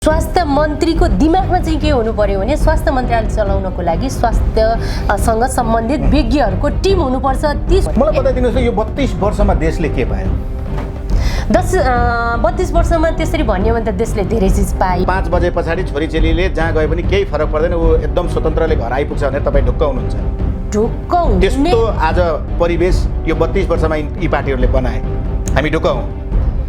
स्वास्थ्य मन्त्रीको दिमागमा चाहिँ के हुनु पर्यो भने स्वास्थ्य मन्त्रालय चलाउनको लागि स्वास्थ्यसँग सम्बन्धित विज्ञहरूको टिम हुनुपर्छ। मलाई बताइदिनुहोस् न, यो 32 वर्षमा देशले के पायो? 32 वर्षमा त्यसरी भन्यो भने त देशले धेरै चिज पायो। 5 बजे पछाडि छोरीचेलीले जहाँ गए पनि केही फरक पर्दैन, ऊ एकदम स्वतन्त्रले घर आइपुग्छ भने तपाईँ ढुक्क हुनुहुन्छ? ढुक्क हुने त्यस्तो आज परिवेश यो 32 वर्षमा यी पार्टीहरूले बनाए, हामी ढुक्क हौँ।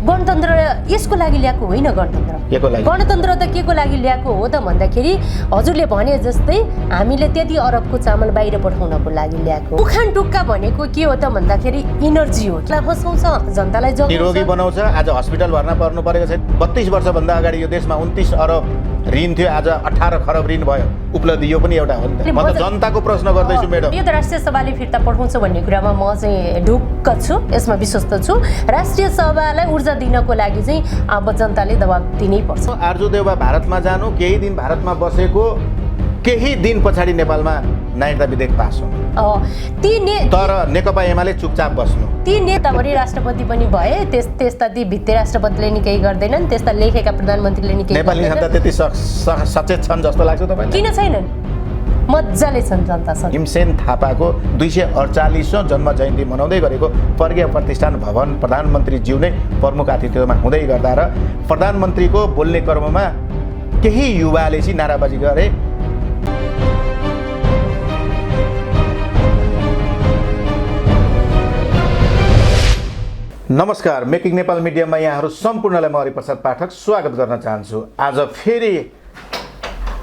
गणतन्त्र यसको लागि ल्याएको होइन। गणतन्त्र त के को लागि ल्याएको हो त भन्दाखेरि हजुरले भने जस्तै हामीले त्यति अरबको चामल बाहिर पठाउनको लागि ल्याएको। उखान टुक्का भनेको के हो त भन्दाखेरि इनर्जी हो। फसाउँछ, जनतालाई निरोगी बनाउँछ। आज हस्पिटल भर्ना पर्नु परेको छ। 32 वर्षभन्दा अगाडि यो देशमा 29 अरब ऋण थियो, आज 18 खरब ऋण भयो। उपलब्धि यो पनि एउटा हो नि त। म त जनताको प्रश्न गर्दैछु म्याडम। यो त राष्ट्रिय सभाले फिर्ता पठाउँछ भन्ने कुरामा म चाहिँ ढुक्क छु, यसमा विश्वस्त छु। राष्ट्रिय सभालाई ऊर्जा दिनको लागि चाहिँ अब जनताले दबाब दिनै पर्छ। आरजु देउवा भारतमा जानु, केही दिन भारतमा बसेको, केही दिन पछाडि नेपालमा नागरिकता विधेयक पास हुनु। तर नेकपा एमाले चुपचाप बस्नु। ती नेताभरि राष्ट्रपति पनि भए, त्यस्ता ती भित्ते राष्ट्रपतिले नि केही गर्दैनन्, त्यस्ता लेखेका प्रधानमन्त्रीले नि केही नेपाली जनता त्यति सचेत छन् जस्तो लाग्छ तपाईँलाई? किन छैनन्? मजाले छन् जनतासँग। भीमसेन थापाको 248औं जन्म जयन्ती मनाउँदै गरेको वर्गीय प्रतिष्ठान भवन प्रधानमन्त्रीज्यू नै प्रमुख अतिथिमा हुँदै गर्दा र प्रधानमन्त्रीको बोल्ने क्रममा केही युवाले चाहिँ नाराबाजी गरे। नमस्कार, मेकिङ नेपाल मिडियामा यहाँहरू सम्पूर्णलाई म हरिप्रसाद पाठक स्वागत गर्न चाहन्छु। आज फेरि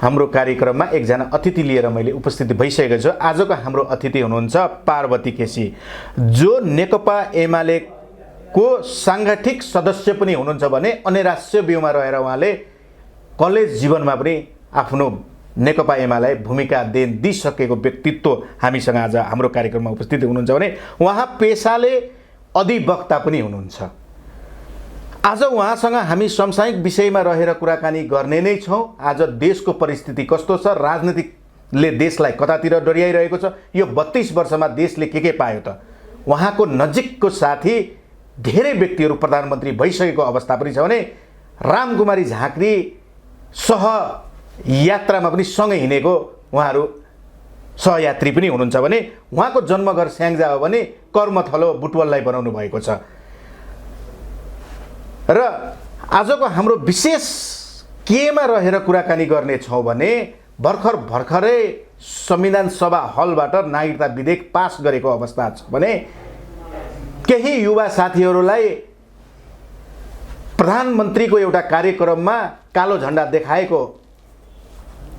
हाम्रो कार्यक्रममा एकजना अतिथि लिएर मैले उपस्थित भइसकेको छु। आजको हाम्रो अतिथि हुनुहुन्छ पार्वती केसी, जो नेकपा एमालेको साङ्गठिक सदस्य पनि हुनुहुन्छ भने अन्य राष्ट्रिय व्यूहमा रहेर उहाँले कलेज जीवनमा पनि आफ्नो नेकपा एमालेलाई भूमिका दिइसकेको व्यक्तित्व हामीसँग आज हाम्रो कार्यक्रममा उपस्थित हुनुहुन्छ भने उहाँ पेसाले अधिवक्ता पनि हुनुहुन्छ। आज उहाँसँग हामी समसामयिक विषयमा रहेर कुराकानी गर्ने नै छौँ। आज देशको परिस्थिति कस्तो छ, राजनीतिले देशलाई कतातिर डोर्याइरहेको छ, यो 32 वर्षमा देशले के पायो त? उहाँको नजिकको साथी धेरै व्यक्तिहरू प्रधानमन्त्री भइसकेको अवस्था पनि छ भने रामकुमारी झाँक्री सहयात्रामा पनि सँगै हिँडेको उहाँहरू सहयात्री पनि हुनुहुन्छ भने उहाँको जन्मघर स्याङ्जा हो भने कर्मथलो बुटवललाई बनाउनु भएको छ। र आजको हाम्रो विशेष केमा रहेर कुराकानी गर्ने छौँ भने भर्खरै संविधान सभा हलबाट नागरिकता विधेयक पास गरेको अवस्था छ भने केही युवा साथीहरूलाई प्रधानमन्त्रीको एउटा कार्यक्रममा कालो झण्डा देखाएको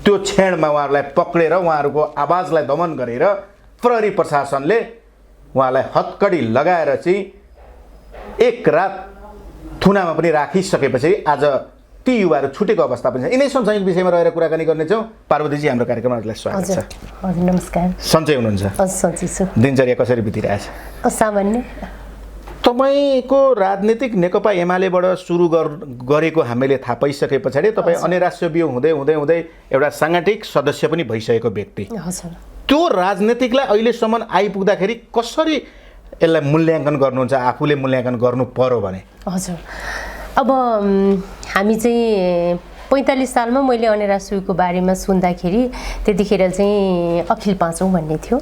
त्यो क्षणमा उहाँहरूलाई पक्रेर उहाँहरूको आवाजलाई दमन गरेर प्रहरी प्रशासनले उहाँलाई हत्कडी लगाएर चाहिँ एक रात थुनामा पनि राखिसकेपछि आज ती युवाहरू छुटेको अवस्था पनि छ। यिनै समसामयिक विषयमा रहेर कुराकानी गर्नेछौँ। पार्वतीजी, हाम्रो कार्यक्रमहरूलाई स्वागत छ। हजुर नमस्कार। सन्चै हुनुहुन्छ? सन्चै छु। दिनचर्या कसरी बितिरहेछ? सामान्य। तपाईँको राजनीतिक नेकपा एमालेबाट सुरु गरेको हामीले थाहा पाइसके पछाडि तपाईँ अन्य राष्ट्रिय व्यूह हुँदै हुँदै हुँदै एउटा साङ्गठिक सदस्य पनि भइसकेको व्यक्ति। त्यो राजनीतिकलाई अहिलेसम्म आइपुग्दाखेरि कसरी यसलाई मूल्याङ्कन गर्नुहुन्छ? आफूले मूल्याङ्कन गर्नु पर्यो भने? हजुर, अब हामी चाहिँ 45 सालमा मैले अन्य राष्ट्रियको बारेमा सुन्दाखेरि त्यतिखेर चाहिँ अखिल पाँचौँ भन्ने थियो।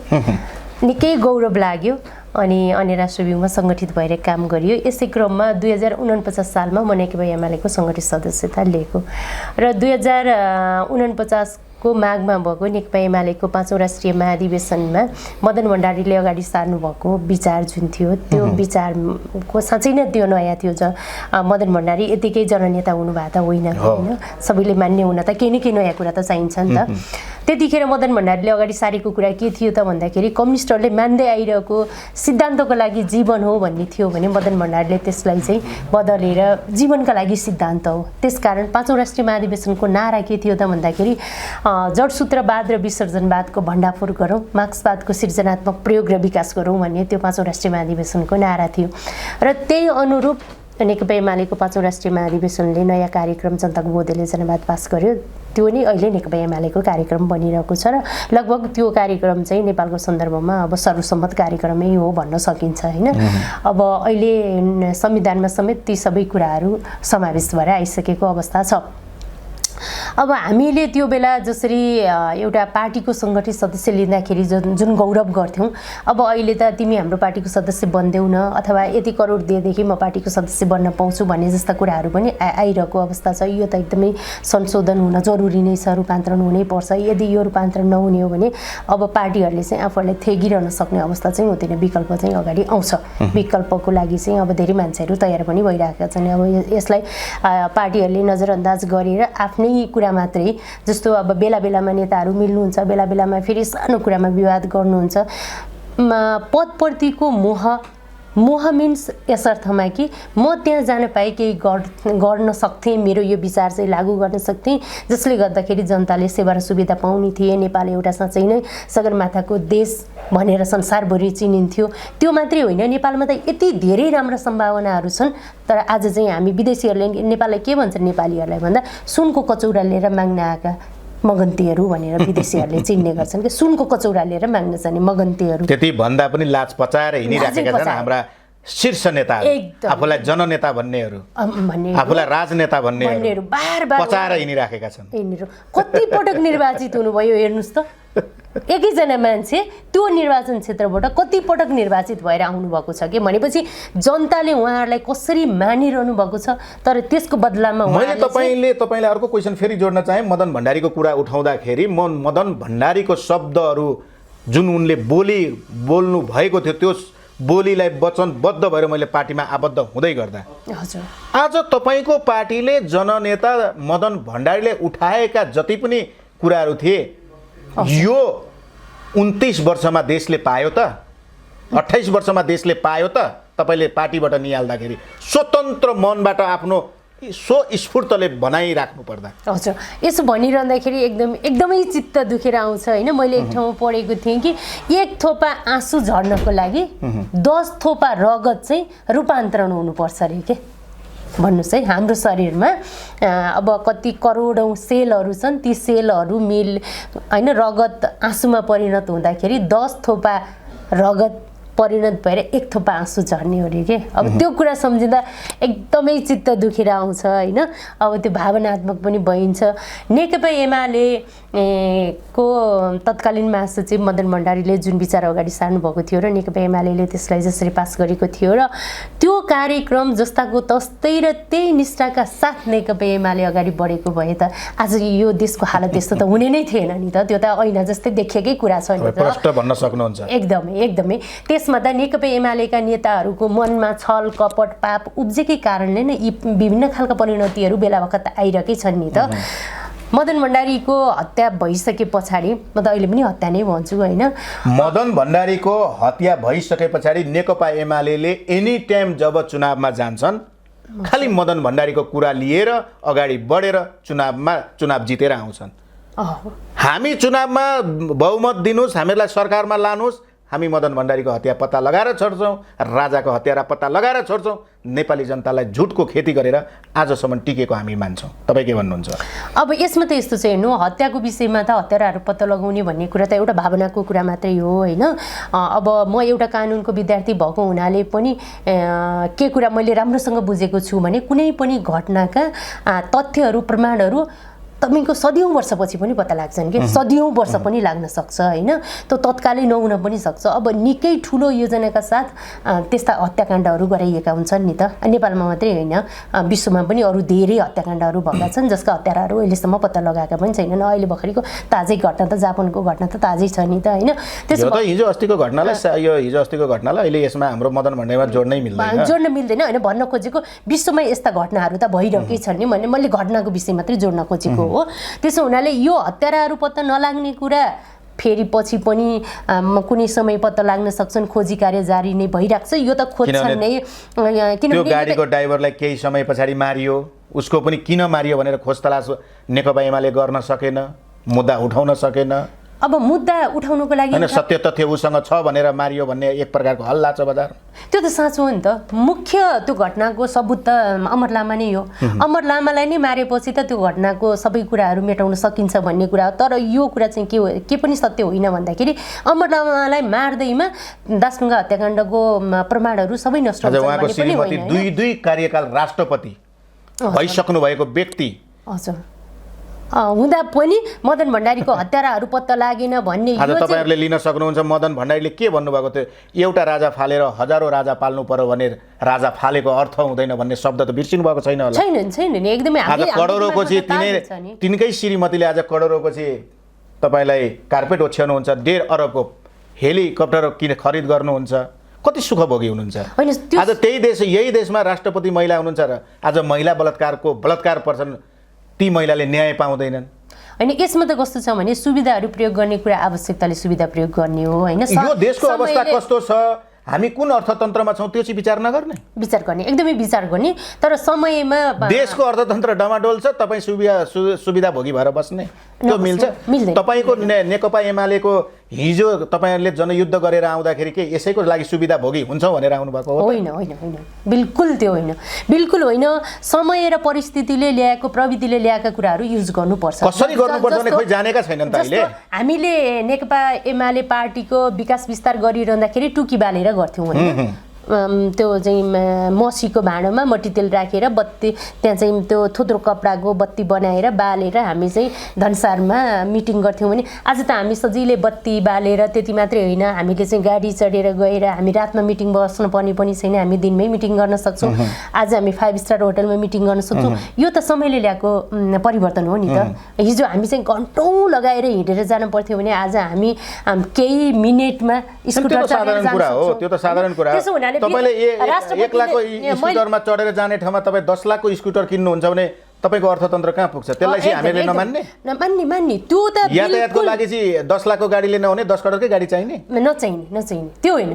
निकै गौरव लाग्यो। अनि अन्य राष्ट्रिय व्यूहमा सङ्गठित भएर काम गरियो। यसै क्रममा 2049 सालमा म नेकपा एमालेको सङ्गठित सदस्यता लिएको र 2049 को माघमा भएको नेकपा एमालेको 5औं राष्ट्रिय महाधिवेशनमा मदन भण्डारीले अगाडि सार्नु भएको विचार जुन थियो, त्यो विचारको साँच्चै नै त्यो नयाँ थियो। मदन भण्डारी यतिकै जननेता हुनुभएको त होइन, सबैले मान्ने हुन त केही न केही नयाँ कुरा त चाहिन्छ नि त। त्यतिखेर मदन भण्डारीले अगाडि सारेको कुरा के थियो त भन्दाखेरि कम्युनिस्टहरूले मान्दै आइरहेको सिद्धान्तको लागि जीवन हो भन्ने थियो भने मदन भण्डारीले त्यसलाई चाहिँ बदलेर जीवनका लागि सिद्धान्त हो। त्यसकारण 5औं राष्ट्रिय महाधिवेशनको नारा के थियो त भन्दाखेरि जडसूत्रवाद र विसर्जनवादको भण्डाफोर गरौँ, मार्क्सवादको सृजनात्मक प्रयोग र विकास गरौँ भन्ने त्यो 5औं राष्ट्रिय महाधिवेशनको नारा थियो। र त्यही अनुरूप नेकपा एमालेको 5औं राष्ट्रिय महाधिवेशनले नयाँ कार्यक्रम जनताको बोधले जनवाद पास गर्यो। त्यो नै अहिले नेकपा एमालेको कार्यक्रम बनिरहेको छ र लगभग त्यो कार्यक्रम चाहिँ नेपालको सन्दर्भमा अब सर्वसम्मत कार्यक्रमै हो भन्न सकिन्छ हैन। अब अहिले संविधानमा समेत ती सबै कुराहरू समावेश भएर आइसकेको अवस्था छ। अब हामीले त्यो बेला जसरी एउटा पार्टीको सङ्गठित सदस्य लिँदाखेरि जुन गौरव गर्थ्यौँ, अब अहिले त तिमी हाम्रो पार्टीको सदस्य बन्देऊ न अथवा यति करोड दिएदेखि म पार्टीको सदस्य बन्न पाउँछु भन्ने जस्ता कुराहरू पनि आइरहेको अवस्था छ। यो त एकदमै संशोधन हुन जरुरी नै छ, रूपान्तरण हुनै पर्छ। यदि यो रूपान्तरण नहुने हो भने अब पार्टीहरूले चाहिँ आफूहरूलाई थेगिरहन सक्ने अवस्था चाहिँ हुँदैन, विकल्प चाहिँ अगाडि आउँछ। विकल्पको लागि चाहिँ अब धेरै मान्छेहरू तयार पनि भइरहेका छन्। अब यसलाई पार्टीहरूले नजरअन्दाज गरेर आफ्नै कुरा मात्रै, जस्तो अब बेला बेलामा नेताहरू मिल्नुहुन्छ, बेला बेलामा फेरि सानो कुरामा विवाद गर्नुहुन्छ। पदप्रतिको मोह मिन्स यस अर्थमा कि म त्यहाँ जान पाएँ केही गर्न सक्थेँ, मेरो यो विचार चाहिँ लागू गर्न सक्थेँ, जसले गर्दाखेरि जनताले सेवा र सुविधा पाउने थिए। नेपाल एउटा साँच्चै नै सगरमाथाको देश भनेर संसारभरि चिनिन्थ्यो। त्यो मात्रै होइन, नेपालमा त यति धेरै राम्रा सम्भावनाहरू छन्। तर आज चाहिँ हामी विदेशीहरूले नेपाललाई के भन्छन्, नेपालीहरूलाई भन्दा सुनको कचौरा लिएर माग्न आएका मगन्तीहरू भनेर विदेशीहरूले चिन्ने गर्छन् कि सुनको कचौरा लिएर माग्न जाने मगन्तीहरू। त्यति भन्दा पनि लाज पचाएर हिँडिराखेका छन् हाम्रा शीर्ष नेताहरू, आफूलाई जननेता भन्नेहरू, आफूलाई राजनेता भन्नेहरू बार पचाएर हिँडिराखेका छन्। कति पटक निर्वाचित हुनुभयो हेर्नुहोस् त। एकैजना मान्छे त्यो निर्वाचन क्षेत्रबाट कति पटक निर्वाचित भएर आउनुभएको छ कि भनेपछि जनताले उहाँहरूलाई कसरी मानिरहनु भएको छ। तर त्यसको बदलामा मैले तपाईँले अर्को क्वेसन फेरि जोड्न चाहेँ। मदन भण्डारीको कुरा उठाउँदाखेरि म मदन भण्डारीको शब्दहरू जुन उनले बोल्नु भएको थियो त्यो बोलीलाई वचनबद्ध भएर मैले पार्टीमा आबद्ध हुँदै गर्दा हजुर आज तपाईँको पार्टीले जननेता मदन भण्डारीले उठाएका जति पनि कुराहरू थिए यो 29 वर्षमा देशले पायो त, 28 वर्षमा देशले पायो त। तपाईँले पार्टीबाट निहाल्दाखेरि स्वतन्त्र मनबाट आफ्नो स्वस्फूर्तले बनाइराख्नु पर्दा हजुर यसो भनिरहँदाखेरि एकदमै चित्त दुखेर आउँछ होइन। मैले एक ठाउँमा पढेको थिएँ कि एक थोपा आँसु झर्नको लागि 10 थोपा रगत चाहिँ रूपान्तरण हुनुपर्छ अरे के। भन्नुहोस् है, हाम्रो शरीरमा अब कति करोडौँ सेलहरू छन्, ती सेलहरू होइन रगत आँसुमा परिणत हुँदाखेरि 10 थोपा रगत परिणत भएर 1 थोपा आँसु झर्ने हो अरे के। अब त्यो कुरा सम्झिँदा एकदमै चित्त दुखेर आउँछ होइन। अब त्यो भावनात्मक पनि भइन्छ। नेकपा एमाले को तत्कालीन महासचिव मदन भण्डारीले जुन विचार अगाडि सार्नु भएको थियो र नेकपा एमाले त्यसलाई जसरी पास गरेको थियो र त्यो कार्यक्रम जस्ताको तस्तै र त्यही निष्ठाका साथ नेकपा एमाले अगाडि बढेको भए त आज यो देशको हालत त्यस्तो त हुने नै थिएन नि त। त्यो त ऐना जस्तै देखेकै कुरा छ नि त। प्रष्ट भन्न सक्नुहुन्छ। एकदमै त्यसमा त नेकपा एमालेका नेताहरूको मनमा छल कपट पाप उब्जेकै कारणले नै यी विभिन्न खालका परिणतिहरू बेला बखत आइरहेकै छन् नि त। मदन भण्डारीको हत्या भइसके पछाडि, म त अहिले पनि हत्या नै भन्छु होइन, मदन भण्डारीको हत्या भइसके पछाडि नेकपा एमाले एनी टाइम जब चुनावमा जान्छन् खालि मदन भण्डारीको कुरा लिएर अगाडि बढेर चुनाव जितेर आउँछन्। हामी चुनावमा बहुमत दिनुहोस्, हामीलाई सरकारमा लानुहोस्, हामी मदन भण्डारीको हत्या पत्ता लगाएर छोड्छौँ, राजाको हत्यारा पत्ता लगाएर छोड्छौँ। नेपाली जनतालाई झुटको खेती गरेर आजसम्म टिकेको हामी मान्छौँ। तपाईँ के भन्नुहुन्छ? अब यसमा त यस्तो चाहिँ हेर्नु, हत्याको विषयमा त हत्याराहरू पत्ता लगाउने भन्ने कुरा त एउटा भावनाको कुरा मात्रै हो होइन। अब म एउटा कानुनको विद्यार्थी भएको हुनाले पनि के कुरा मैले राम्रोसँग बुझेको छु भने कुनै पनि घटनाका तथ्यहरू प्रमाणहरू तपाईँको सदियौँ वर्षपछि पनि पत्ता लाग्छन् कि सदियौँ वर्ष पनि लाग्न सक्छ होइन। त्यो तत्कालै नहुन पनि सक्छ। अब निकै ठुलो योजनाका साथ त्यस्ता हत्याकाण्डहरू गराइएका हुन्छन् नि त। नेपालमा मात्रै होइन, विश्वमा पनि अरू धेरै हत्याकाण्डहरू भएका छन् जसका हत्याराहरू अहिलेसम्म पत्ता लगाएका पनि छैनन्। अहिले भर्खरको ताजै घटना त जापानको घटना त ताजै छ नि त होइन। त्यसो त हिजो अस्तिको घटनालाई अहिले यसमा हाम्रो मदन भण्डारीमा जोड्न मिल्दैन होइन। भन्न खोजेको विश्वमा यस्ता घटनाहरू त भइरहेकै छन् नि भने मैले घटनाको विषय मात्रै जोड्न खोजेको हो। त्यसो हुनाले यो हत्याराहरू पत्ता नलाग्ने कुरा फेरि पछि पनि कुनै समय पत्ता लाग्न सक्छन्। खोजी कार्य जारी नै भइरहेको छ। यो त खोज्छन् नै, किनभने त्यो गाडीको ड्राइभरलाई केही समय पछाडि मारियो, उसको पनि किन मारियो भनेर खोज तलास नेकपा एमाले गर्न सकेन, मुद्दा उठाउन सकेन। अब मुद्दा उठाउनुको लागि हैन, सत्य तथ्य उसँग छ भनेर मारियो भन्ने एक प्रकारको हल्ला छ बजार। त्यो त साँचो हो नि त। मुख्य त्यो घटनाको सबुत त अमर लामा नै हो। अमर लामालाई नै मारेपछि त त्यो घटनाको सबै कुराहरू मेटाउन सकिन्छ भन्ने कुरा हो। तर यो कुरा चाहिँ के हो, के पनि सत्य होइन भन्दाखेरि अमर लामालाई मार्दैमा दासढुङ्गा हत्याकाण्डको प्रमाणहरू सबै नष्ट हुन्छ उहाँको श्रीमती दुई कार्यकाल राष्ट्रपति भइसक्नु भएको व्यक्ति हजुर हुँदा पनि मदन भण्डारीको हत्याराहरू पत्ता लागेन भन्ने आज तपाईँहरूले लिन सक्नुहुन्छ। मदन भण्डारीले के भन्नुभएको थियो, एउटा राजा फालेर हजारौँ राजा पाल्नु पर्यो भने राजा फालेको अर्थ हुँदैन भन्ने शब्द त बिर्सिनु भएको छैन होला? छैन नि एकदमै। आज करोडौँको चाहिँ तिनकै श्रीमतीले आज करोडौँको चाहिँ तपाईँलाई कार्पेट ओछ्याउनुहुन्छ, 1.5 अरबको हेलिकप्टर किन खरिद गर्नुहुन्छ, कति सुखभोगी हुनुहुन्छ। आज यही देशमा राष्ट्रपति महिला हुनुहुन्छ र आज महिला बलात्कार पर्छन्, ती महिलाले न्याय पाउँदैनन्। होइन यसमा त कस्तो छ भने सुविधाहरू प्रयोग गर्ने कुरा आवश्यकताले सुविधा प्रयोग गर्ने हो होइन। यो देशको अवस्था कस्तो छ, हामी कुन अर्थतन्त्रमा छौँ त्यो चाहिँ विचार नगर्ने? विचार गर्ने, एकदमै विचार गर्ने। तर समयमा देशको अर्थतन्त्र डमाडोल छ, तपाईँ सुविधा भोगी भएर बस्ने त्यो मिल्छ? तपाईँको नेकपा एमालेको हिजो तपाईँहरूले जनयुद्ध गरेर आउँदाखेरि के यसैको लागि सुविधा भोगी हुन्छौँ भनेर आउनुभएको हो? होइन, बिल्कुल त्यो होइन, बिल्कुल होइन। समय र परिस्थितिले ल्याएको, प्रविधिले ल्याएका कुराहरू युज गर्नुपर्छ। कसरी गर्नुपर्छ भने खोइ जानेका छैनन् त अहिले। हामीले नेकपा एमाले पार्टीको विकास विस्तार गरिरहँदाखेरि टुकी बालेर गर्थ्यौँ होइन। त्यो चाहिँ मसीको भाँडोमा मट्टी तेल राखेर बत्ती त्यहाँ चाहिँ त्यो थोत्रो कपडाको बत्ती बनाएर बालेर हामी चाहिँ धनसारमा मिटिङ गर्थ्यौँ भने आज त हामी सजिलै बत्ती बालेर त्यति मात्रै होइन, हामीले चाहिँ गाडी चढेर गएर हामी रातमा मिटिङ बस्नु पर्ने पनि छैन, हामी दिनमै मिटिङ गर्न सक्छौँ। आज हामी 5 स्टार होटलमा मिटिङ गर्न सक्छौँ। यो त समयले ल्याएको परिवर्तन हो नि त। हिजो हामी चाहिँ घन्टौँ लगाएर हिँडेर जानु पर्थ्यो भने आज हामी केही मिनेटमा स्कुटर चढेर जान सक्छौँ। त्यो त साधारण कुरा हो। तपाईँले 1 लाखको स्कुटरमा चढेर जाने ठाउँमा तपाईँ 10 लाखको स्कुटर किन्नुहुन्छ भने तपाईँको अर्थतन्त्र कहाँ पुग्छ? त्यसलाई चाहिँ हामीले नमान्ने त्यो त यातायातको लागि चाहिँ 10 लाखको गाडी लिन हुने 10 करोडकै गाडी चाहिने? नचाहिने त्यो होइन,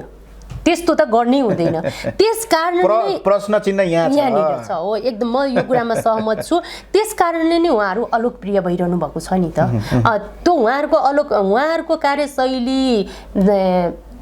त्यस्तो त गर्नै हुँदैन। त्यस कारणले प्रश्न चिन्ह यहाँनिर छ हो, एकदम म यो कुरामा सहमत छु। त्यस कारणले नै उहाँहरू अलोकप्रिय भइरहनु भएको छ नि त। त्यो उहाँहरूको कार्यशैली,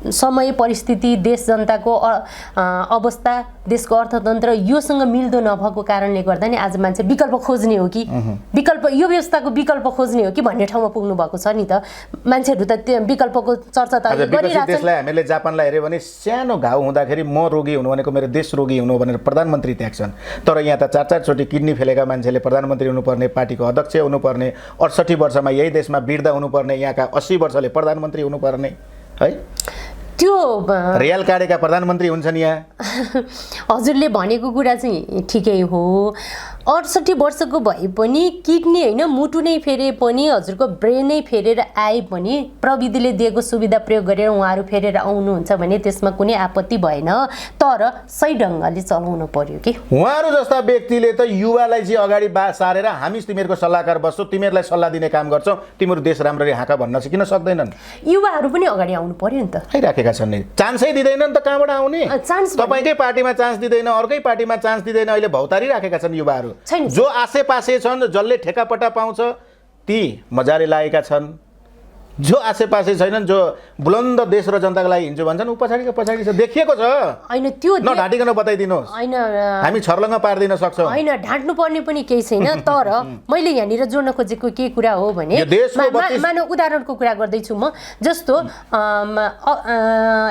समय परिस्थिति, देश जनताको अवस्था, देशको अर्थतन्त्र योसँग मिल्दो नभएको कारणले गर्दा नि आज मान्छे विकल्प खोज्ने हो कि यो व्यवस्थाको विकल्प खोज्ने हो कि भन्ने ठाउँमा पुग्नु भएको छ नि त। मान्छेहरू त त्यो विकल्पको चर्चा त गरिरहेछन्। देशलाई हामीले जापानलाई हेऱ्यो भने सानो घाउ हुँदाखेरि म रोगी हुनु भनेको मेरो देश रोगी हुनु भनेर प्रधानमन्त्री त्याग्छन्। तर यहाँ त 4 चोटि किडनी फेलेका मान्छेले प्रधानमन्त्री हुनुपर्ने, पार्टीको अध्यक्ष हुनुपर्ने, 68 वर्षमा यही देशमा वृद्ध हुनुपर्ने, यहाँका 80 वर्षले प्रधानमन्त्री हुनुपर्ने है, त्यो रियल काटेका प्रधानमन्त्री हुन्छन् यहाँ। हजुरले भनेको कुरा चाहिँ ठिकै हो। 68 वर्षको भए पनि किडनी होइन मुटु नै फेरे पनि, हजुरको ब्रेनै फेरेर आए पनि प्रविधिले दिएको सुविधा प्रयोग गरेर उहाँहरू फेरेर आउनुहुन्छ भने त्यसमा कुनै आपत्ति भएन। तर सही ढङ्गले चलाउनु पर्यो कि। उहाँहरू जस्ता व्यक्तिले त युवालाई चाहिँ अगाडि सारेर हामी तिमीहरूको सल्लाहकार बस्छौँ, तिमीहरूलाई सल्लाह दिने काम गर्छौँ, तिमीहरू देश राम्ररी हाँका भन्न चाहिँ किन सक्दैनन्? युवाहरू पनि अगाडि आउनु पर्यो नि त। आइराखेका छन् नि, चान्सै दिँदैनन् त कहाँबाट आउने? तपाईँकै पार्टीमा चान्स दिँदैन, अर्कै पार्टीमा चान्स दिँदैन, अहिले भौतारी राखेका छन् युवाहरू। जो आसेपासे छन्, जसले ठेकापट्टा पाउँछ ती मजाले लागेका छन्। जो आसेपासे छैनन्, जो बुलन्द देश र जनताको लागि हिँड्छु भन्छन्, ऊ पछाडिको पछाडि छ, देखिएको छ। होइन त्यो नढाँटिकन बताइदिनुहोस्, होइन हामी छर्लङ्ग पार्दिन सक्छौँ। होइन ढाँट्नु पर्ने पनि केही छैन। तर मैले यहाँनिर जोड्न खोजेको के कुरा हो भने मानव उदाहरणको कुरा गर्दैछु म। जस्तो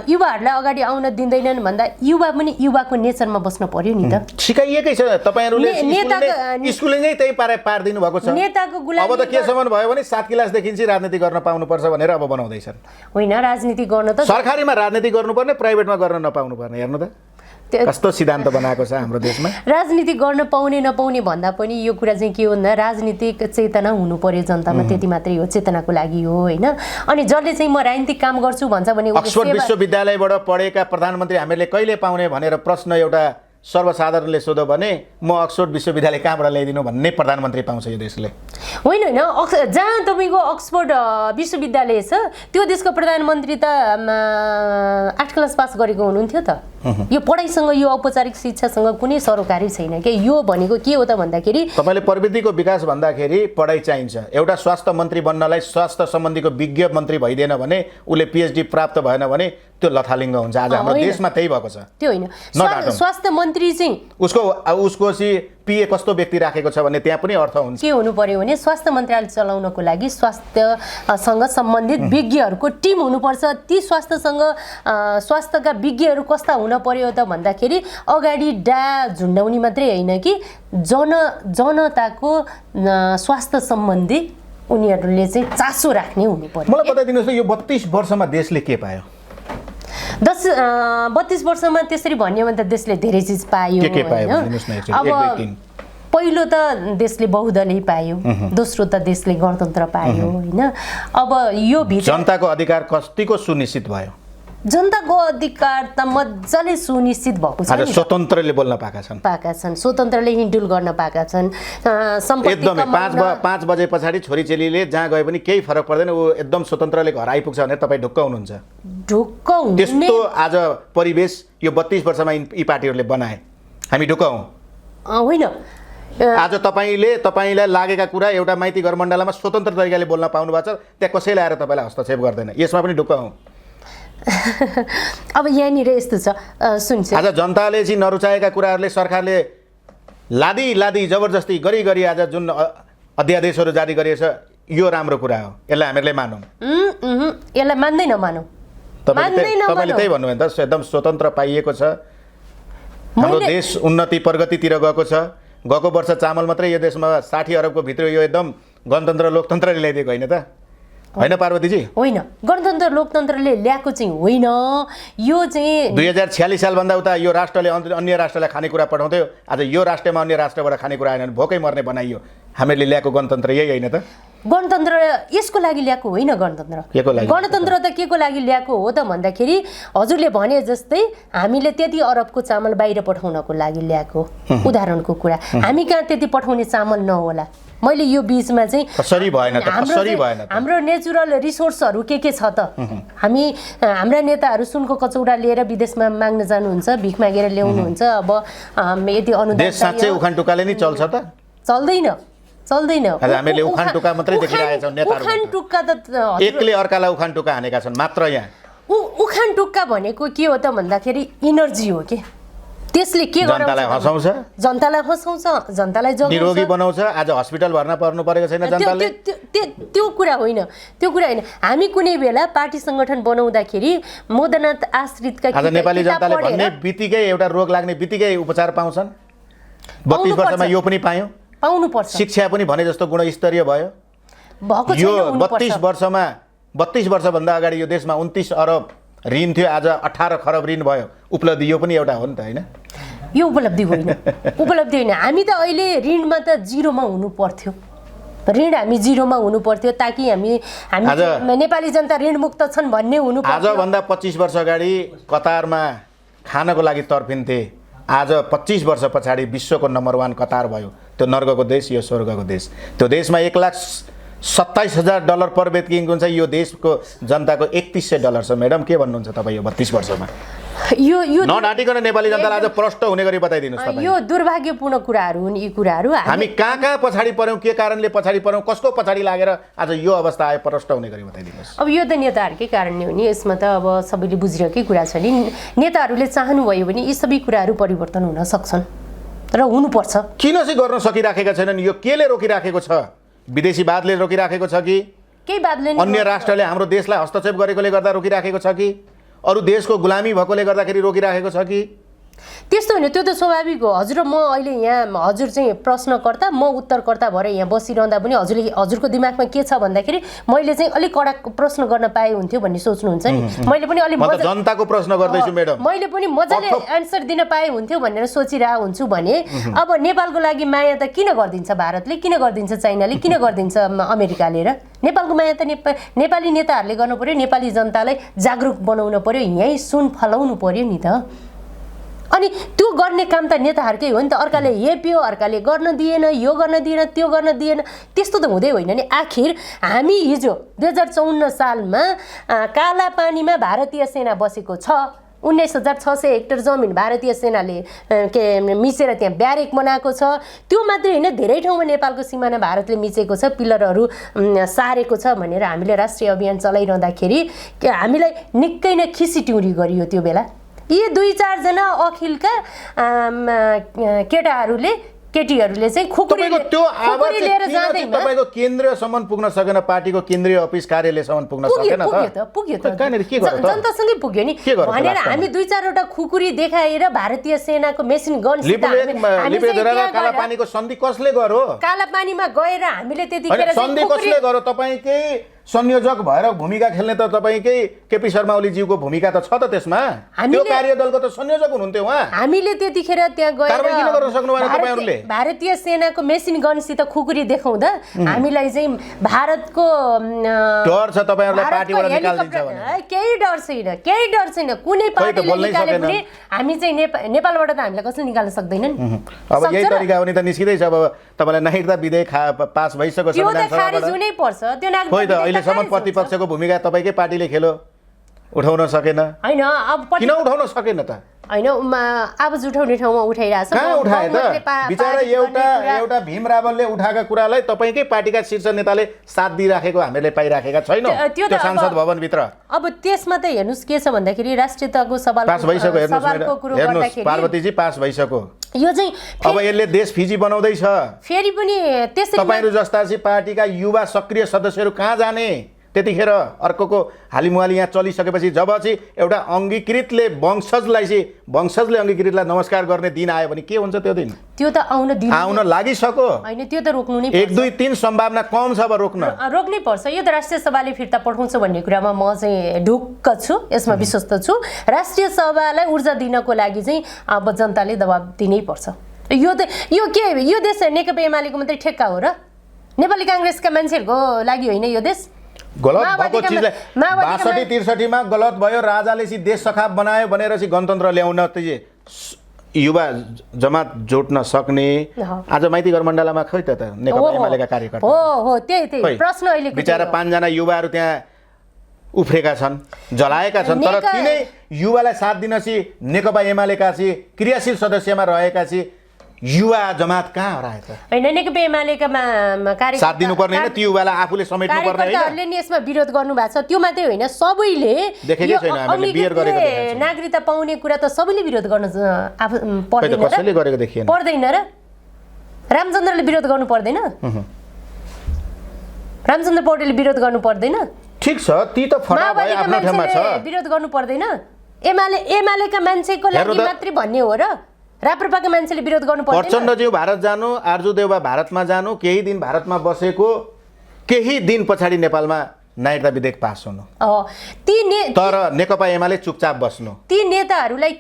युवाहरूलाई अगाडि आउन दिँदैनन् भन्दा युवा पनि युवाको नेचरमा बस्न पर्यो नि त। सिकाइएकै छ, तपाईँहरूले स्कुलिङै त्यही पारिदिनु भएको छ। नेताको गुलामी अब त केसम्म भयो भने 7 क्लासदेखि चाहिँ राजनीति गर्न पाउनु पर्छ भनेर अब बनाउँदैछन्। होइन, राजनीति गर्न त सरकारीमा राजनीति गर्नुपर्ने, प्राइभेटमा गर्न नपाउनु पर्ने। हेर्नु त कस्तो सिद्धान्त बनाएको छ हाम्रो देशमा। राजनीति गर्न पाउने नपाउने भन्दा पनि यो कुरा चाहिँ के हो भन्दा राजनीतिक चेतना हुनु पर्यो जनतामा, त्यति मात्रै हो, चेतनाको लागि हो होइन। अनि जसले चाहिँ म राजनीतिक काम गर्छु भन्छ भने अक्सफोर्ड विश्वविद्यालयबाट पढेका प्रधानमन्त्री हामीले कहिले पाउने भनेर प्रश्न एउटा सर्वसाधारणले सोध्यो भने म अक्सफोर्ड विश्वविद्यालय कहाँबाट ल्याइदिनु भन्ने प्रधानमन्त्री पाउँछ यो देशले। होइन जहाँ तपाईँको अक्सफोर्ड विश्वविद्यालय छ त्यो देशको प्रधानमन्त्री त 8 क्लास पास गरेको हुनुहुन्थ्यो त। यो पढाइसँग, यो औपचारिक शिक्षासँग कुनै सरोकारी छैन के। यो भनेको के हो त भन्दाखेरि तपाईँले प्रविधिको विकास भन्दाखेरि पढाइ चाहिन्छ। एउटा स्वास्थ्य मन्त्री बन्नलाई स्वास्थ्य सम्बन्धीको विज्ञ मन्त्री भइदिएन भने, उसले PhD प्राप्त भएन भने त्यो लथालिङ्ग हुन्छ। आज हाम्रो देशमा त्यही भएको छ। त्यो होइन, स्वास्थ्य मन्त्री चाहिँ उसको चाहिँ पिए कस्तो व्यक्ति राखेको छ भन्ने त्यहाँ पनि अर्थ हुन्छ। के हुनु पर्यो भने स्वास्थ्य मन्त्रालय चलाउनको लागि स्वास्थ्यसँग सम्बन्धित विज्ञहरूको टिम हुनुपर्छ। ती स्वास्थ्यका विज्ञहरू कस्ता हुन पर्यो त भन्दाखेरि अगाडि झुन्डाउने मात्रै होइन कि जनताको स्वास्थ्य सम्बन्धी उनीहरूले चाहिँ चासो राख्ने हुनु पर्यो। मलाई बताइदिनुहोस् न, यो 32 वर्षमा देशले के पायो? 32 वर्षमा त्यसरी भन्यो भने त देशले धेरै चिज पायो। के पायो भन्दिनुहोस् न एकचोटि, अब 1 2 3। पहिलो त देशले बहुदलीय पायो, दोस्रो त देशले गणतन्त्र पायो होइन। अब यो जनताको अधिकार कतिको सुनिश्चित भयो? जनताको अधिकार त मजाले सुनिश्चित भएको छ। आज स्वतन्त्रले बोल्न पाएका छन्, स्वतन्त्रले हिँडुल गर्न पाएका छन्। एकदमै 5 बजे पछाडि छोरीचेलीले जहाँ गए पनि केही फरक पर्दैन, ऊ एकदम स्वतन्त्रले घर आइपुग्छ भने तपाईँ ढुक्क हुनुहुन्छ? ढुक्क हुने त्यस्तो आज परिवेश यो 32 वर्षमा यी पार्टीहरूले बनाए, हामी ढुक्क हौँ होइन। आज तपाईँलाई लागेका कुरा एउटा माइती गरमण्डलामा स्वतन्त्र तरिकाले बोल्न पाउनु भएको छ, त्यहाँ कसैले आएर तपाईँलाई हस्तक्षेप गर्दैन, यसमा पनि ढुक्क हौँ। अब यहाँनिर यस्तो छ, सुन्छ आज जनताले चाहिँ नरुचाएका कुराहरूले सरकारले लादी जबरजस्ती गरी आज जुन अध्यादेशहरू जारी गरिएछ, यो राम्रो कुरा हो, यसलाई हामीहरूले मानौँ? यसलाई मान्दै नमानौँ। तपाईँले त्यही भन्नुभयो नि त, एकदम स्वतन्त्र पाइएको छ, हाम्रो देश उन्नति प्रगतितिर गएको छ। गएको वर्ष चामल मात्रै यो देशमा 60 अरबको भित्र यो एकदम गणतन्त्र लोकतन्त्रले ल्याइदिएको होइन त? होइन पार्वतीजी? होइन, गणतन्त्र लोकतन्त्रले ल्याएको चाहिँ होइन। यो चाहिँ 2046 सालभन्दा उता यो राष्ट्रले अन्य राष्ट्रलाई खानेकुरा पठाउँथ्यो, आज यो राष्ट्रमा अन्य राष्ट्रबाट खानेकुरा आएन भने भोकै मर्ने बनाइयो। हामीले ल्याएको गणतन्त्र यही होइन त? गणतन्त्र यसको लागि ल्याएको होइन। गणतन्त्र त के को लागि ल्याएको हो त भन्दाखेरि हजुरले भने जस्तै हामीले त्यति अरबको चामल बाहिर पठाउनको लागि ल्याएको उदाहरणको कुरा। हामी कहाँ त्यति पठाउने चामल नहोला। मैले यो बीचमा चाहिँ हाम्रो नेचुरल रिसोर्सहरू के छ त? हाम्रा नेताहरू सुनको कचौडा लिएर विदेशमा माग्न जानुहुन्छ, भिख मागेर ल्याउनुहुन्छ। अब यदि अनुदान देश साँच्चै उखान टुक्काले नि चल्छ त? चल्दैन। हामीले उखान टुक्का मात्रै देखिरहेका छौँ नेताहरू। उखान टुक्का त एकले अर्कालाई उखान टुक्का हानेका छन् मात्र। यहाँ उखान टुक्का भनेको के हो त भन्दाखेरि इनर्जी हो के। त्यसले के गर्छ? जनतालाई हँसाउँछ, जनतालाई निरोगी बनाउँछ। आज हस्पिटल भर्ना पर्नु परेको छैन जनताले। त्यो कुरा होइन। हामी कुनै बेला पार्टी सङ्गठन बनाउँदाखेरि मोदनाथ आश्रितका आज नेपाली जनताले भन्ने बित्तिकै एउटा रोग लाग्ने बित्तिकै उपचार पाउँछन्। 32 वर्षमा यो पनि पाउनुपर्छ। शिक्षा पनि भने जस्तो गुणस्तरीय भयो। यो 32 वर्षभन्दा अगाडि यो देशमा 29 अरब ऋण थियो, आज 18 खरब ऋण भयो। उपलब्धि यो पनि एउटा हो नि त? होइन, यो उपलब्धि होइन। हामी त अहिले ऋणमा त जिरोमा हुनु पर्थ्यो। हामी जिरोमा हुनु पर्थ्यो ताकि हामी नेपाली जनता ऋणमुक्त छन् भन्ने हुनु पर्थ्यो। आजभन्दा 25 वर्ष अगाडि कतारमा खानको लागि तर्फिन्थे, आज 25 वर्ष पछाडि विश्वको नम्बर 1 कतार भयो। त्यो नर्गको देश, यो स्वर्गको देश। त्यो देशमा $1,27,000 पर व्यक्ति हुन्छ। यो देशको जनताको $3,100 छ। म्याडम के भन्नुहुन्छ तपाईँ यो 32 वर्षमा? यो नडाटिकन नेपाली जनतालाई आज प्रष्ट हुने गरी बताइदिनुहोस् तपाईँ। यो दुर्भाग्यपूर्ण कुराहरू हुन्। यी कुराहरू हामी कहाँ पछाडि पर्यौँ, के कारणले पछाडि पर्यौँ, कसको पछाडि लागेर आज यो अवस्था आयो, प्रष्ट हुने गरी बताइदिनुहोस्। अब यो त नेताहरूकै कारण नै हो नि। यसमा त अब सबैले बुझिरहेकै कुरा छ नि। नेताहरूले चाहनुभयो भने यी सबै कुराहरू परिवर्तन हुन सक्छन् र हुनुपर्छ। किन चाहिँ गर्न सकिराखेका छैनन्? यो केले रोकिराखेको छ? विदेशीवादले रोकिराखेको छ कि केही वादले? अन्य राष्ट्रले हाम्रो देशलाई हस्तक्षेप गरेकोले गर्दा रोकिराखेको छ कि अरू देशको गुलामी भएकोले गर्दाखेरि रोकिराखेको छ कि? त्यस्तो होइन, त्यो त स्वाभाविक हो। हजुर म अहिले यहाँ हजुर चाहिँ प्रश्नकर्ता, म उत्तरकर्ता भएर यहाँ बसिरहँदा पनि हजुरको दिमागमा के छ भन्दाखेरि मैले चाहिँ अलिक कडा प्रश्न गर्न पाए हुन्थ्यो भन्ने सोच्नुहुन्छ नि। मैले पनि अलिक जनताको प्रश्न गर्दैछु म्याडम। मैले पनि मजाले एन्सर दिन पाए हुन्थ्यो भनेर सोचिरहेको हुन्छु भने अब नेपालको लागि माया त किन गरिदिन्छ भारतले, किन गरिदिन्छ चाइनाले, किन गरिदिन्छ अमेरिकाले? र नेपालको माया त नेपाली नेताहरूले गर्नु पर्यो। नेपाली जनतालाई जागरुक बनाउनु पर्यो, यहीँ सुन फलाउनु पर्यो नि त। अनि त्यो गर्ने काम त नेताहरूकै हो नि त। अर्काले हेप्यो, अर्काले गर्न दिएन, यो गर्न दिएन, त्यो गर्न दिएन, त्यस्तो त हुँदै होइन नि। आखिर हामी हिजो 2054 सालमा काला पानीमा भारतीय सेना बसेको छ। 19,600 हेक्टर जमिन भारतीय सेनाले मिचेर त्यहाँ ब्यारेक बनाएको छ। त्यो मात्रै होइन, धेरै ठाउँमा नेपालको सिमाना भारतले मिचेको छ, पिलरहरू सारेको छ भनेर हामीले राष्ट्रिय अभियान चलाइरहँदाखेरि हामीलाई निकै नै खिसिट्युरी गरियो। त्यो बेला यी 2-4 जना अखिलका केटाहरूले केटीहरूले चाहिँ खुकुरी त्यो आवाज लिएर जाँदैमा तपाईको केन्द्रीयसम्म पुग्न सकेन, पार्टीको केन्द्रीय अफिस कार्यालयसम्म पुग्न सकेन पुग्यो त कहाँनिर के गर्यो त जनतासँगै पुग्यो नि भनेर हामी 2-4 वटा खुकुरी देखाएर भारतीय सेनाको मेसिन गन कालापानीको सन्धि कसले गर्यो? कालापानीमा गएर हामीले त्यतिखेर सन्धि कसले गर्यो? तपाईकै संयोजक भएर भूमिका खेल्ने त तपाईकै केपी शर्मा ओलीज्यूको भूमिका त छ त त्यसमा। त्यो कार्यदलको त संयोजक हुनुहुन्थ्यो उहाँ। हामीले त्यतिखेर त्यहाँ गएर कारबाही किन गर्न सक्नु भएन तपाईहरुले? भारतीय सेनाको मेसिन गनसित खुकुरी देखाउँदा हामीलाई चाहिँ भारतको डर छ तपाईहरुलाई पार्टीबाट निकाल्दिन्छ भने? केही डर छैन कुनै पार्टीले निकाले पनि हामी चाहिँ नेपालबाट त हामीलाई कसले निकाल्न सक्दैनन्। अब यही तरिका हो नि त, निस्किदै छ। अब तपाईलाई नागरिकता विधेयक पास भइसक्यो त्यो त खारिज हुनै पर्छ। त्यो नागरिकता अहिलेसम्म प्रतिपक्षको भूमिका तपाईकै पार्टीले खेल्यो, उठाउन सकेन हैन। अब किन उठाउन सकेन त? हैन आवाज उठाउने ठाउँमा उठाइरहेछ। कहाँ उठाए त? बिचारा एउटा भीम रावलले उठाएका कुरालाई तपाईकै पार्टीका शीर्ष नेताले साथ दिइराखेको हामीले पाइराखेका छैनौँ त्यो संसद भवनभित्र। अब त्यसमा त हेर्नुस् के छ भन्दाखेरि राष्ट्रियताको सवाल पास भइसक्यो। हेर्नुस् पार्वतीजी पास भइसक्यो। यो चाहिँ अब यसले देश फिजी बनाउँदैछ। फेरि पनि त्यसरी तपाईहरु जस्ता चाहिँ पार्टीका युवा सक्रिय सदस्यहरू कहाँ जाने? त्यतिखेर अर्कोको हालिमुहाली यहाँ चलिसकेपछि जब चाहिँ एउटा अङ्गीकृतले वंशजले अङ्गीकृतलाई नमस्कार गर्ने दिन आयो भने के हुन्छ? त्यो दिन त्यो त आउन लागिसक्यो। हैन त्यो त रोक्नु नै 1 2 3 सम्भावना कम छ अब रोक्नै पर्छ। यो त राष्ट्रिय सभाले फिर्ता पठाउँछ भन्ने कुरामा म चाहिँ ढुक्क छु, यसमा विश्वस्त छु। राष्ट्रिय सभालाई ऊर्जा दिनको लागि चाहिँ अब जनताले दबाब दिनै पर्छ। यो देश नेकपा एमालेको मात्रै ठेक्का हो र? नेपाली कांग्रेसका मान्छेहरूको लागि होइन यो देश। गलत भएको चिजलाई 62-63 मा गलत भयो, राजाले चाहिँ देश सखाप बनायो भनेर चाहिँ गणतन्त्र ल्याउन युवा जमात जोड्न सक्ने आज माइतीघर मण्डलामा खै त नेकपा एमालेका कार्यकर्ता हो त्यही प्रश्न अहिले बिचारा 5 जना युवाहरू त्यहाँ उफ्रेका छन्, जलाएका छन्। तर तिनै युवालाई साथ दिन चाहिँ नेकपा एमालेका चाहिँ क्रियाशील सदस्यमा रहेका चाहिँ युवा जमात कहाँ हराए त? हैन नेकपा एमालेका कार्यकर्ता साथ दिनुपर्ने हैन, त्यो युवालाई आफूले समेट्नु पर्ने हैन। कार्यकर्ताहरूले नि यसमा विरोध गर्नु भएको छ। त्यो मात्रै होइन, सबैले देखेकै छैन हामीले बियर गरेको देखेको छ। नागरिकता पाउने कुरा त सबैले विरोध गर्न पर्दैन र? कसैले गरेको देखिएन। पर्दैन र? रामचन्द्रले विरोध गर्नु पर्दैन? रामचन्द्र पौडेलले विरोध गर्नु पर्दैन? ठीक छ, ती त फडा भए आफ्नो ठाउँमा छ। विरोध गर्नु पर्दैन? एमालेका मान्छेको लागि मात्रै भन्ने हो र? राप्रपाका मान्छेले विरोध गर्नु पर्दैन? प्रचण्डज्यू भारत जानु, आर्जु देउवा भारतमा जानु, केही दिन भारतमा बसेको, केही दिन पछाडि नेपालमा नागरिकता विधेयक पास हुनु। तर नेकपा एमाले चुपचाप बस्नु। ती नेताहरूलाई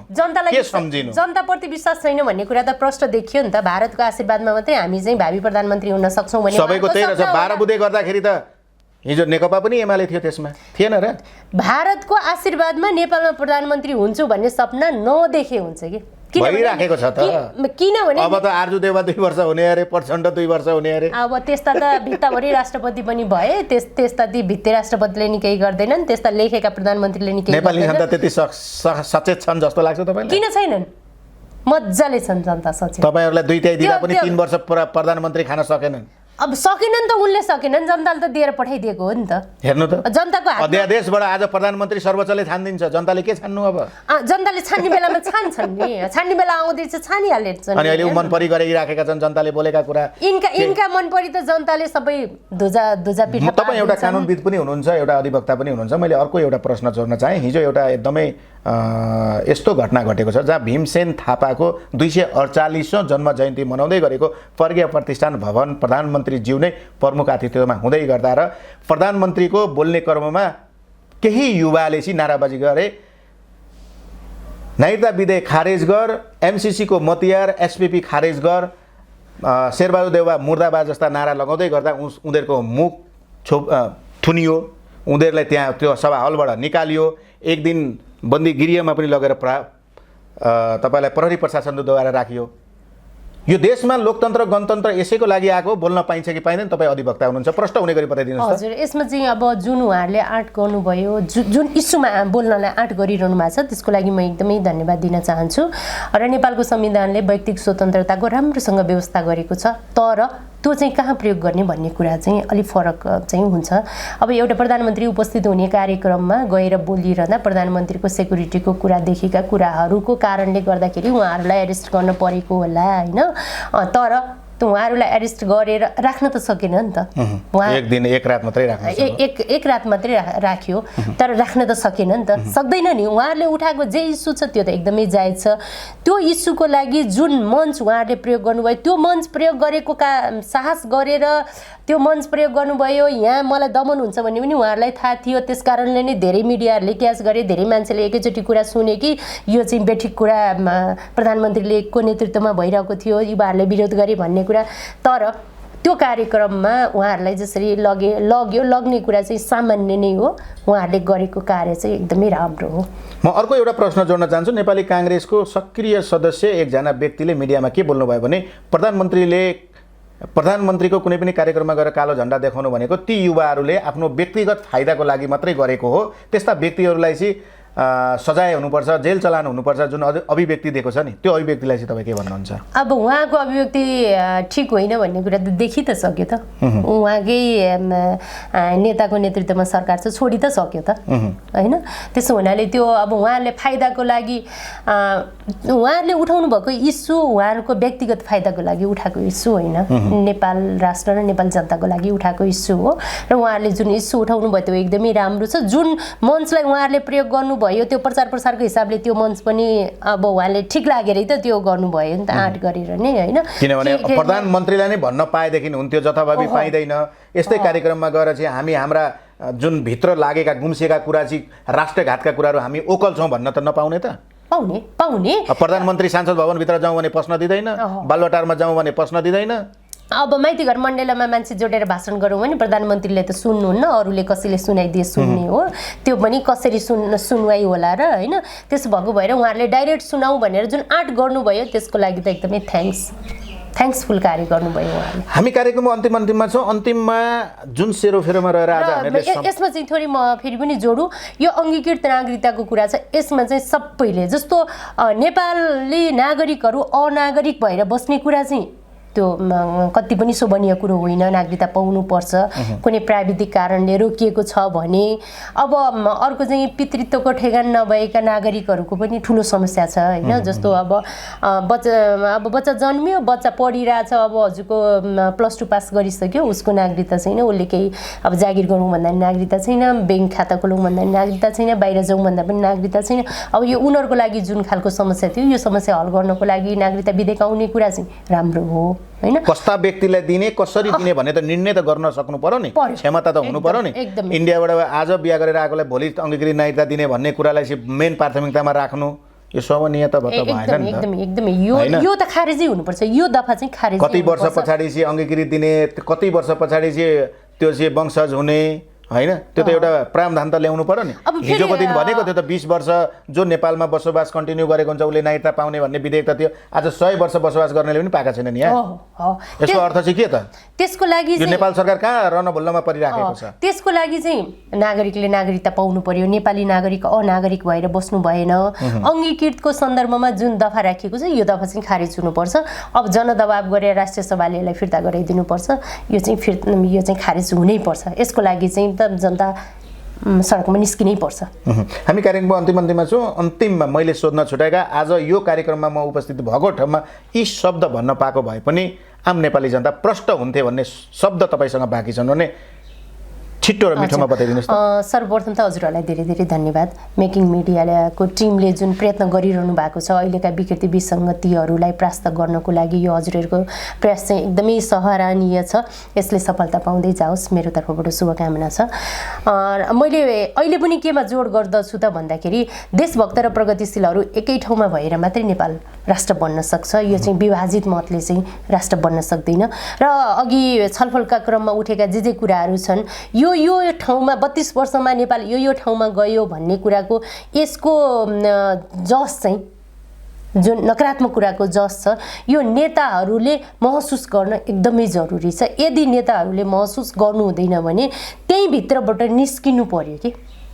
जनताप्रति विश्वास छैन भन्ने कुरा त प्रष्ट देखियो नि त। भारतको आशीर्वादमा मात्रै हामी चाहिँ भावी प्रधानमन्त्री हुन सक्छौँ भन्ने सबैको त्यही रहेछ। 12 बुँदे गर्दाखेरि त हिजो नेकपा पनि एमाले थियो, त्यसमा थिएन र? भारतको आशीर्वादमा नेपालमा प्रधानमन्त्री हुन्छु भन्ने सपना नदेखे हुन्छ कि भइराखेको छ त। किनभने अब त आर्जु देउवा 2 वर्ष हुने अरे, प्रचण्ड 2 वर्ष हुने अरे। अब त्यस्ता त भित्ताभरि राष्ट्रपति पनि भए, त्यस्ता ती भित्ते राष्ट्रपतिले नि केही गर्दैनन्, त्यस्ता लेखेका प्रधानमन्त्रीले नि केही गर्दैनन्। नेपाली जनता त्यति सचेत छन् जस्तो लाग्छ तपाईलाई? किन छैनन्? मज्जाले छन् जनता सचेत। तपाईहरुलाई 2 तिहाई दिँदा पनि 3 वर्ष प्रधानमन्त्री खान सकेनन्। अब सकेनन् त, उनले सकेनन्, जनताले त दिएर पठाइदिएको हो नि त। हेर्नु त जनताको अध्यादेशबाट आज प्रधानमन्त्री सर्वोच्चले छान्दिन्छ, जनताले के छान्नु? अब जनताले छान्ने बेलामा छान्छन् नि, छान्ने बेला आउँदैछ छानिहाल्छन्। अनि अहिले मन परि गरिराखेका छन् जनताले बोलेका कुरा। इनका मन परि त जनताले सबै ध्वजा पिठा। तपाईँ एउटा कानुनविद पनि हुनुहुन्छ, एउटा अधिवक्ता पनि हुनुहुन्छ। मैले अर्को एउटा प्रश्न जोड्न चाहे। हिजो एउटा एकदमै यस्तो घटना घटेको छ जहाँ भीमसेन थापाको 248औं जन्म जयन्ती मनाउँदै गरेको प्रज्ञा प्रतिष्ठान भवन प्रधानमन्त्रीज्यू नै प्रमुख आतिथ्यमा हुँदै गर्दा र प्रधानमन्त्रीको बोल्ने क्रममा केही युवाले चाहिँ नाराबाजी गरे, नागरिकता विधेयक खारेज गर, एमसीसी को मतियार, एसपीपी खारेज गर, शेरबहादुर देउवा मुर्दाबाद जस्ता नारा लगाउँदै गर्दा उनीहरूको मुख थुनियो, उनीहरूलाई त्यहाँ त्यो सभा हलबाट निकालियो। एक दिन बन्दी गृहमा पनि लगेर तपाईलाई प्रहरी प्रशासनद्वारा राखियो। यो देशमा लोकतन्त्र गणतन्त्र यसैको लागि आएको, बोल्न पाइन्छ कि पाइँदैन? तपाईँ अधिवक्ता हुनुहुन्छ, प्रश्न हुने गरी बताइदिनुहोस्। हजुर, यसमा चाहिँ अब जुन उहाँहरूले आँट गर्नुभयो, जुन इस्युमा बोल्नलाई आँट गरिरहनु भएको छ, त्यसको लागि म एकदमै धन्यवाद दिन चाहन्छु। र नेपालको संविधानले व्यक्तिगत स्वतन्त्रताको राम्रोसँग व्यवस्था गरेको छ, तर त्यो चाहिँ कहाँ प्रयोग गर्ने भन्ने कुरा चाहिँ अलिक फरक चाहिँ हुन्छ। अब एउटा प्रधानमन्त्री उपस्थित हुने कार्यक्रममा गएर बोलिरहँदा प्रधानमन्त्रीको सेक्युरिटीको कुरादेखिका कुराहरूको कारणले गर्दाखेरि उहाँहरूलाई एरेस्ट गर्न परेको होला होइन। तर उहाँहरूलाई एरेस्ट गरेर राख्न त सकेन नि त। एक दिन एक रात मात्रै राख्नु एक रात मात्रै राख्यो तर राख्न त सकेन नि त, सक्दैन नि। उहाँहरूले उठाएको जे इस्यु छ त्यो त एकदमै जायज छ। त्यो इस्युको लागि जुन मञ्च उहाँहरूले प्रयोग गर्नुभयो त्यो मञ्च प्रयोग गरेको साहस गरेर त्यो मञ्च प्रयोग गर्नुभयो। यहाँ मलाई दमन हुन्छ भन्ने पनि उहाँहरूलाई थाहा थियो, त्यस कारणले नै धेरै मिडियाहरूले क्याच गरे, धेरै मान्छेले एकैचोटि कुरा सुने कि यो चाहिँ बेठिक कुरा प्रधानमन्त्रीले को नेतृत्वमा भइरहेको थियो, युवाहरूले विरोध गरे भन्ने कुरा। तर त्यो कार्यक्रममा उहाँहरूलाई जसरी लग्ने कुरा चाहिँ सामान्य नै हो। उहाँहरूले गरेको कार्य चाहिँ एकदमै राम्रो हो। म अर्को एउटा प्रश्न जोड्न चाहन्छु। नेपाली काङ्ग्रेसको सक्रिय सदस्य एकजना व्यक्तिले मिडियामा के बोल्नुभयो भने प्रधानमन्त्रीको कुनै पनि कार्यक्रममा गएर कालो झन्डा देखाउनु भनेको ती युवाहरूले आफ्नो व्यक्तिगत फाइदाको लागि मात्रै गरेको हो, त्यस्ता व्यक्तिहरूलाई चाहिँ सजाय हुनुपर्छ, जेल चलान हुनुपर्छ, जुन अभिव्यक्ति दिएको छ नि त्यो अभिव्यक्तिलाई चाहिँ तपाईँ के भन्नुहुन्छ? अब उहाँको अभिव्यक्ति ठिक होइन भन्ने कुरा त देखि त सक्यो त। उहाँकै नेताको नेतृत्वमा सरकार छ, छोडी त सक्यो त होइन। त्यसो हुनाले त्यो अब उहाँहरूले फाइदाको लागि उहाँहरूले उठाउनु भएको इस्यु उहाँहरूको व्यक्तिगत फाइदाको लागि उठाएको इस्यु होइन, नेपाल राष्ट्र र नेपाल जनताको लागि उठाएको इस्यु हो। र उहाँहरूले जुन इस्यु उठाउनु भयो त्यो एकदमै राम्रो छ। जुन मञ्चलाई उहाँहरूले प्रयोग गर्नुभयो त्यो प्रचार प्रसारको हिसाबले त्यो मञ्च पनि अब उहाँले ठिक लागेरै त त्यो गर्नुभयो नि त, आँट गरेर नै होइन। किनभने प्रधानमन्त्रीलाई नै भन्न पाएदेखि हुन्थ्यो, जथाभावी पाइँदैन। यस्तै कार्यक्रममा गएर चाहिँ हाम्रा जुन भित्र लागेका गुम्सेका कुरा चाहिँ राष्ट्रघातका कुराहरू हामी ओकल छौँ भन्न त नपाउने त? पाउने। प्रधानमन्त्री सांसद भवनभित्र जाउँ भने पस्न दिँदैन, बालुवाटारमा जाउँ भने पस्न दिँदैन। अब माइती घर मण्डलामा मान्छे जोडेर भाषण गरौँ भने प्रधानमन्त्रीले त सुन्नुहुन्न, अरूले कसैले सुनाइदिए सुन्ने हो। त्यो पनि कसरी सुनवाई होला र होइन। त्यसो भएको भएर उहाँहरूले डाइरेक्ट सुनाऊ भनेर जुन आँट गर्नुभयो त्यसको लागि त एकदमै थ्याङ्क्सफुल कार्य गर्नुभयो उहाँले। हामी कार्यक्रमको अन्तिममा छौँ। अन्तिममा जुन सेरोफेरोमा रहेर आज हामीले यसमा चाहिँ थोरै म फेरि पनि जोडौँ, यो अङ्गीकृत नागरिकताको कुरा छ। यसमा चाहिँ सबैले जस्तो नेपाली नागरिकहरू अनागरिक भएर बस्ने कुरा चाहिँ त्यो कति पनि शोभनीय कुरो होइन। नागरिकता पाउनुपर्छ। कुनै प्राविधिक कारणले रोकिएको छ भने अब अर्को चाहिँ पितृत्वको ठेगान नभएका नागरिकहरूको पनि ठुलो समस्या छ होइन। जस्तो अब बच्चा जन्मियो, बच्चा पढिरहेछ, अब हजुरको +2 पास गरिसक्यो, उसको नागरिकता छैन, उसले केही अब जागिर गरौँ भन्दा पनि नागरिकता छैन, ब्याङ्क खाता खोलौँ भन्दा पनि नागरिकता छैन, बाहिर जाउँ भन्दा पनि नागरिकता छैन। अब यो उनीहरूको लागि जुन खालको समस्या थियो, यो समस्या हल गर्नको लागि नागरिकता विधेयक आउने कुरा चाहिँ राम्रो हो होइन। कस्ता व्यक्तिलाई दिने, कसरी दिने भन्ने त निर्णय त गर्न सक्नु पर्यो नि, क्षमता त हुनु पर्यो नि। इन्डियाबाट आज बिहा गरेर आएकोलाई भोलि अङ्गीकृत नागरिकता दिने भन्ने कुरालाई चाहिँ मेन प्राथमिकतामा राख्नु यो शोभनीय त भएन नि त। एकदमै यो त खारेजै हुनुपर्छ। यो दफा चाहिँ खारेज। कति वर्ष पछाडि चाहिँ अङ्गीकृत दिने, कति वर्ष पछाडि चाहिँ त्यो चाहिँ वंशज हुने होइन, त्यो त एउटा प्रावधान त ल्याउनु पर्यो नि। हिजोको दिन भनेको त्यो त 20 वर्ष जो नेपालमा बसोबास कन्टिन्यू गरेको हुन्छ उसले नागरिकता पाउने भन्ने विधेयक त थियो। आज 100 वर्ष बसोबास गर्नेले पनि पाएका छैनन् यहाँ। यसको अर्थ चाहिँ के त? त्यसको लागि यो नेपाल सरकार कहाँ रहन भुल्नमा परिराखेको छ? त्यसको लागि चाहिँ नागरिकले नागरिकता पाउनु पर्यो। नेपाली नागरिक अनागरिक भएर बस्नु भएन। अङ्गीकृतको सन्दर्भमा जुन दफा राखिएको छ यो दफा चाहिँ खारेज हुनुपर्छ। अब जनदबाब गरेर राष्ट्रिय सभाले यसलाई फिर्ता गराइदिनुपर्छ। यो चाहिँ खारेज हुनै पर्छ। यसको लागि चाहिँ जनता सडकमा निस्किनै पर्छ। हामी कार्यक्रमको अन्तिममा छौँ। अन्तिममा मैले सोध्न छुटेका, आज यो कार्यक्रममा म उपस्थित भएको ठाउँमा यी शब्द भन्न पाएको भए पनि आम नेपाली जनता प्रष्ट हुन्थे भन्ने शब्द तपाईँसँग बाँकी छन् भने छिट्टो र मिठोमा बताइदिनुहोस् त। सर्वप्रथम त हजुरहरूलाई धेरै धेरै धन्यवाद। मेकिङ मिडियाको टिमले जुन प्रयत्न गरिरहनु भएको छ अहिलेका विकृति विसङ्गतिहरूलाई परास्त गर्नको लागि यो हजुरहरूको प्रयास चाहिँ एकदमै सराहनीय छ। यसले सफलता पाउँदै जाओस्, मेरो तर्फबाट शुभकामना छ। मैले अहिले पनि केमा जोड गर्दछु त भन्दाखेरि देशभक्त र प्रगतिशीलहरू एकै ठाउँमा भएर मात्रै नेपाल राष्ट्र बन्न सक्छ। यो चाहिँ विभाजित मतले चाहिँ राष्ट्र बन्न सक्दैन। र अघि छलफलका क्रममा उठेका जे कुराहरू छन्, यो ठाउँमा 32 वर्षमा नेपाल यो ठाउँमा गयो भन्ने कुराको यसको जस चाहिँ जुन नकारात्मक कुराको जस छ यो नेताहरूले महसुस गर्न एकदमै जरुरी छ। यदि नेताहरूले महसुस गर्नु हुँदैन भने त्यही भित्रबाट निस्किनु पर्यो कि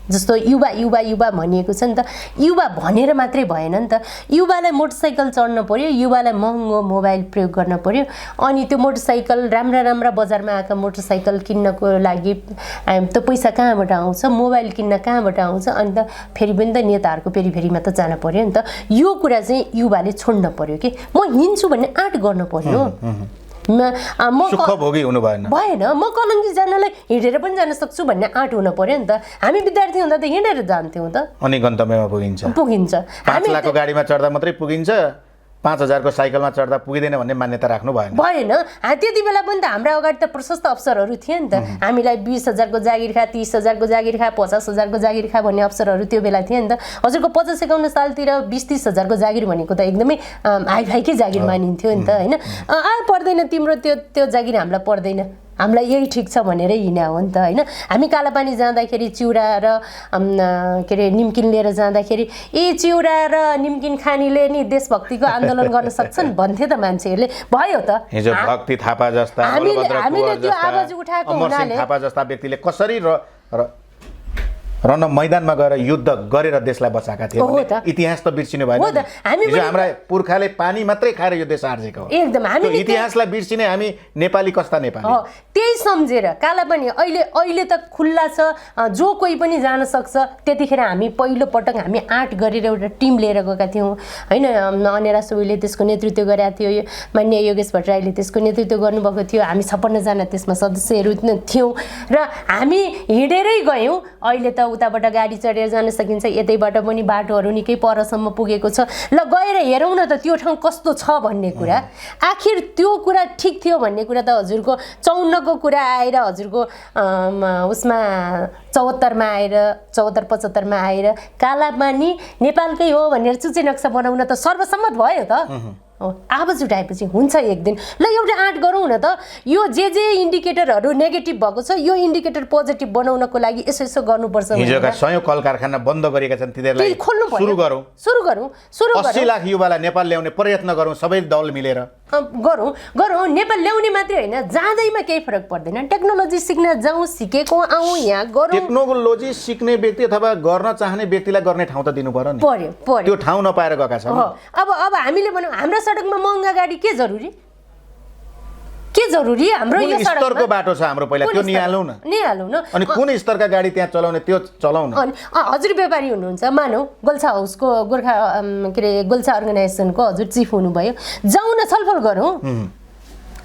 जस्तो युवा युवा युवा भनिएको छ नि त युवा भनेर मात्रै भएन नि त युवालाई मोटरसाइकल चढ्न पर्यो युवालाई महँगो मोबाइल प्रयोग गर्न पर्यो अनि त्यो मोटरसाइकल राम्रा राम्रा बजारमा आएका मोटरसाइकल किन्नको लागि त पैसा कहाँबाट आउँछ मोबाइल किन्न कहाँबाट आउँछ अनि त फेरि पनि त नेताहरूको पेरिफेरीमा त जान पर्यो नि त यो कुरा चाहिँ युवाले छोड्न पर्यो कि म हिँड्छु भन्ने आँट गर्न पर्यो म सुखभोगी हुनु भएन म कलङ्की जानलाई हिँडेर पनि जान सक्छु भन्ने आँट हुन पर्यो नि त हामी विद्यार्थी हुँदा त हिँडेर जान्थ्यौँ त अनि गन्तव्यमा पुगिन्छ 5 लाखको गाडीमा चढ्दा मात्रै पुगिन्छ 5000 को साइकलमा चढ्दा पुगिँदैन भन्ने मान्यता राख्नु भएन त्यति बेला पनि त हाम्रो अगाडि त प्रशस्त अवसरहरू थिए नि त हामीलाई 20,000 को जागिर खा 30,000 को जागिर खा 50,000 को जागिर खा भन्ने अवसरहरू त्यो बेला थिए नि त हजुरको 50-51 सालतिर 20-30,000 को जागिर भनेको त एकदमै हाइफाइकै जागिर मानिन्थ्यो नि त होइन पर्दैन तिम्रो त्यो जागिर हामीलाई पर्दैन हामीलाई यही ठिक छ भनेर हिँड्या हो नि त होइन हामी कालापानी जाँदाखेरि चिउरा र के अरे निम्किन लिएर जाँदाखेरि चिउरा र निम्किन खानीले नि देशभक्तिको आन्दोलन गर्न सक्छन् भन्थे त मान्छेहरूले भयो त हिजो भक्ति थापा जस्ता हामीले त्यो आवाज उठाएको हुनाले थापा जस्ता व्यक्तिले कसरी रन मैदानमा गएर युद्ध गरेर देशलाई बचाएका थिए इतिहास त बिर्सिनु भएन हिजो हाम्रा पुर्खाले पानी मात्रै खाएर यो देश आर्जेको हो एकदम हामी इतिहासलाई बिर्सिने हामी नेपाली कस्ता नेपाली त्यही सम्झेर कालापानी अहिले त खुल्ला छ जो कोही पनि जान सक्छ त्यतिखेर हामी पहिलो पटक हामी आँट गरेर एउटा टिम लिएर गएका थियौँ होइन अनेरा सोहीले त्यसको नेतृत्व गरेका थियो मान्य योगेश भट्टराईले त्यसको नेतृत्व गर्नुभएको थियो हामी 56 जना त्यसमा सदस्यहरू थियौँ र हामी हिँडेरै गयौँ अहिले त उताबाट गाडी चढेर जान सकिन्छ यतैबाट पनि बाटोहरू निकै परसम्म पुगेको छ ल गएर हेरौँ न त त्यो ठाउँ कस्तो छ भन्ने कुरा आखिर त्यो कुरा ठिक थियो भन्ने कुरा त हजुरको 54 को कुरा आएर हजुरको उसमा 74 मा आएर 74-75 मा आएर कालापानी नेपालकै हो भनेर चुचे नक्सा बनाउन त सर्वसम्मत भयो त आवाज उठाएपछि हुन्छ एक दिन ल एउटा आँट गरौँ न त यो जे इन्डिकेटरहरू नेगेटिभ भएको छ यो इन्डिकेटर पोजिटिभ बनाउनको लागि यसो गर्नुपर्छ हिजोका 100 कल कारखाना बन्द गरेका छन् तिनीहरूलाई सुरु गरौँ 80 लाख युवालाई नेपाल ल्याउने प्रयत्न गरौँ सबै दल मिलेर गरौँ नेपाल ल्याउने मात्रै होइन जाँदैमा केही फरक पर्दैन टेक्नोलोजी सिक्न जाउँ सिकेको आउँ यहाँ गरौँ टेक्नोलोजी सिक्ने व्यक्ति अथवा गर्न चाहने व्यक्तिलाई गर्ने ठाउँ त दिनु पर्यो नि पर्यो त्यो ठाउँ नपाएर गएका छन् अब हामीले भनौँ हाम्रो सडकमा महँगा गाडी के जरुरी हाम्रो यो स्तरको बाटो छ हाम्रो पहिला त्यो निहालौँ न अनि कुन स्तरका गाडी त्यहाँ चलाउने त्यो चलाउँ न हजुर व्यापारी हुनुहुन्छ मानौ गोल्छा हाउसको गोर्खा के अरे गोल्छा अर्गनाइजेसनको हजुर चिफ हुनुभयो जाउँ न छलफल गरौँ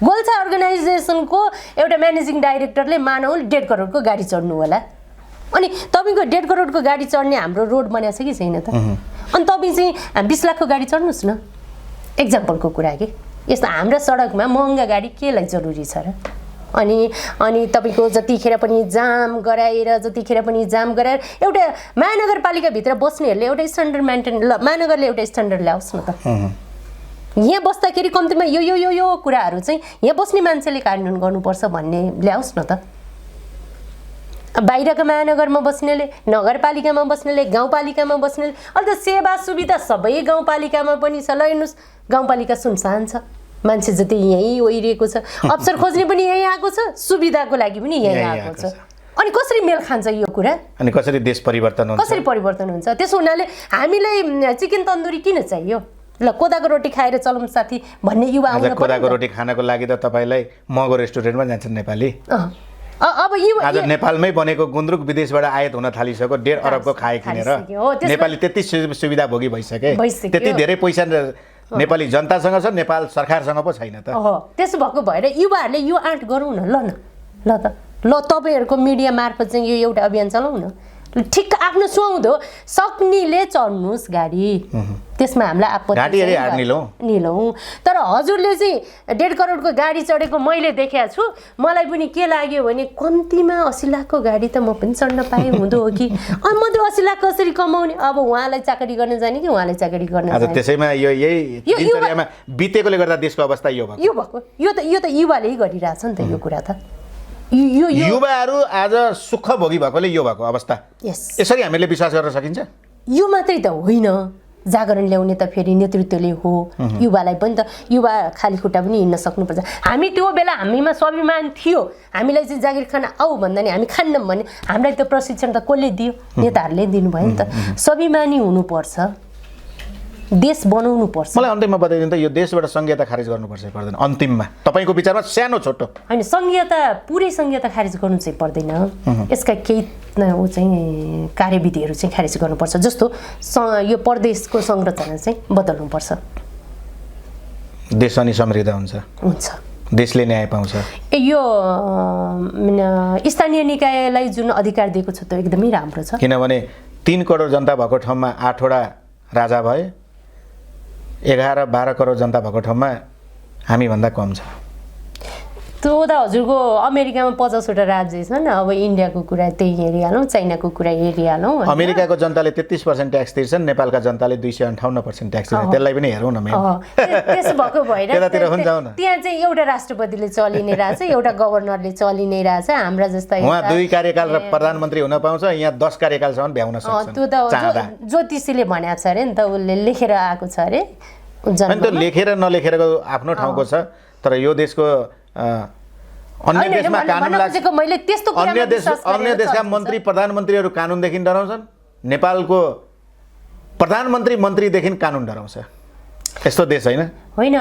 गोल्छा अर्गनाइजेसनको एउटा म्यानेजिङ डाइरेक्टरले मानौ 1.5 करोडको गाडी चढ्नु होला अनि तपाईँको 1.5 करोडको गाडी चढ्ने हाम्रो रोड बनाएको छ कि छैन त अनि तपाईँ चाहिँ 20 लाखको गाडी चढ्नुहोस् न एक्जाम्पलको कुरा के यस्तो हाम्रो सडकमा महँगा गाडी केलाई जरुरी छ र अनि तपाईँको जतिखेर पनि जाम गराएर एउटा महानगरपालिकाभित्र बस्नेहरूले एउटा स्ट्यान्डर्ड मेन्टेन महानगरले एउटा स्ट्यान्डर्ड ल्याओस् न त यहाँ बस्दाखेरि कम्तीमा यो कुराहरू चाहिँ यहाँ बस्ने मान्छेले कार्यान्वयन गर्नुपर्छ भन्ने ल्याओस् न त बाहिरका महानगरमा बस्नेले नगरपालिकामा बस्नेले गाउँपालिकामा बस्नेले अहिले त सेवा सुविधा सबै गाउँपालिकामा पनि छ ल हेर्नुहोस् गाउँपालिका सुनसान छ मान्छे जति यहीँ ओइरिएको छ अवसर खोज्ने पनि यहीँ आएको छ सुविधाको लागि पनि यहीँ आएको छ अनि कसरी मेल खान्छ यो कुरा अनि कसरी देश परिवर्तन हुन्छ त्यसो हुनाले हामीलाई चिकन तन्दुरी किन चाहियो ल कोदाको रोटी खाएर चलाउँ साथी भन्ने युवा आउन कोदाको रोटी खानको लागि त तपाईलाई महँगो रेस्टुरेन्टमा जान्छन् नेपाली अब आज नेपालमै बनेको गुन्द्रुक विदेशबाट आयात हुन थालिसक्यो 1.5 अरबको खाए किनेर नेपाली त्यति सुविधा भोगी भइसके त्यति धेरै पैसा नेपाली जनतासँग छ नेपाल सरकारसँग पो छैन त त्यसो भएको भएर युवाहरूले यो आँट गरौँ न ल तपाईँहरूको मिडिया मार्फत चाहिँ यो एउटा अभियान चलाउँ न ठिक आफ्नो सुहाउँदो सक्नेले चढ्नुहोस् गाडी त्यसमा हामीलाई आपत्ति निलौँ तर हजुरले चाहिँ 1.5 करोडको गाडी चढेको मैले देखेको छु मलाई पनि के लाग्यो भने कम्तीमा 80 लाखको गाडी त म पनि चढ्न पाएँ हुँदो हो कि अनि म त्यो 80 लाख कसरी कमाउने अब उहाँलाई चाकरी गर्न जाने कि उहाँलाई चाकरी गर्न जाने त्यसैमा यही दिनचर्यामा बितेकोले गर्दा देशको अवस्था यो भएको यो त युवाले गरिरहेछ नि त यो कुरा त युवाहरू आज सुख भोगी भएकोले यो भएको अवस्था यसरी हामीले विश्वास गर्न सकिन्छ यो मात्रै त होइन जागरण ल्याउने त फेरि नेतृत्वले हो युवालाई पनि त युवा खाली खुट्टा पनि हिँड्न सक्नुपर्छ हामी त्यो बेला हामीमा स्वाभिमान थियो हामीलाई चाहिँ जागिर खान आऊ भन्दा नि हामी खान्नौँ भने हामीलाई त्यो प्रशिक्षण त कसले दियो नेताहरूले दिनुभयो नि त स्वाभिमानी हुनुपर्छ देश बनाउनु पर्छ मलाई अन्तिममा बताइदिनु त यो देशबाट संघीयता खारेज गर्नुपर्छ पर्दैन अन्तिममा तपाईँको विचारमा सानो छोटो होइन संघीयता पुरै संघीयता खारेज गर्नु चाहिँ पर्दैन यसका केही ऊ चाहिँ कार्यविधिहरू चाहिँ खारेज गर्नुपर्छ जस्तो यो प्रदेशको संरचना चाहिँ बदल्नुपर्छ देश अनि समृद्ध हुन्छ देशले न्याय पाउँछ यो स्थानीय निकायलाई जुन अधिकार दिएको छ त्यो एकदमै राम्रो छ किनभने 3 करोड जनता भएको ठाउँमा 8 वटा राजा भए 11-12 करोड जनता भएको ठाउँमा हामीभन्दा कम छ त्यो त हजुरको अमेरिकामा 50 वटा राज्य छन् अब इन्डियाको कुरा त्यही हेरिहालौँ चाइनाको कुरा हेरिहालौँ अमेरिकाको जनताले 33% ट्याक्स तिर्छन् नेपालका जनताले 258% ट्याक्स तिर्छन् त्यसलाई पनि हेरौँ न त्यसो भएको भएर त्यहाँ चाहिँ एउटा राष्ट्रपतिले चलिने रहेछ एउटा गभर्नरले चलिने रहेछ हाम्रा जस्ता उहाँ 2 कार्यकाल र प्रधानमन्त्री हुन पाउँछ यहाँ 10 कार्यकालसम्म भ्याउन सक्छ त्यो त ज्योतिषीले भनेको छ अरे नि त उसले लेखेर आएको छ अरे अनि त्यो लेखेर नलेखेरको आफ्नो ठाउँको छ तर यो देशको अन्य देशमा कानुन लाग्छ मैले त्यस्तो अन्य देशका मन्त्री प्रधानमन्त्रीहरू कानुनदेखि डराउँछन् नेपालको प्रधानमन्त्री मन्त्रीदेखि कानुन डराउँछ यस्तो देश होइन होइन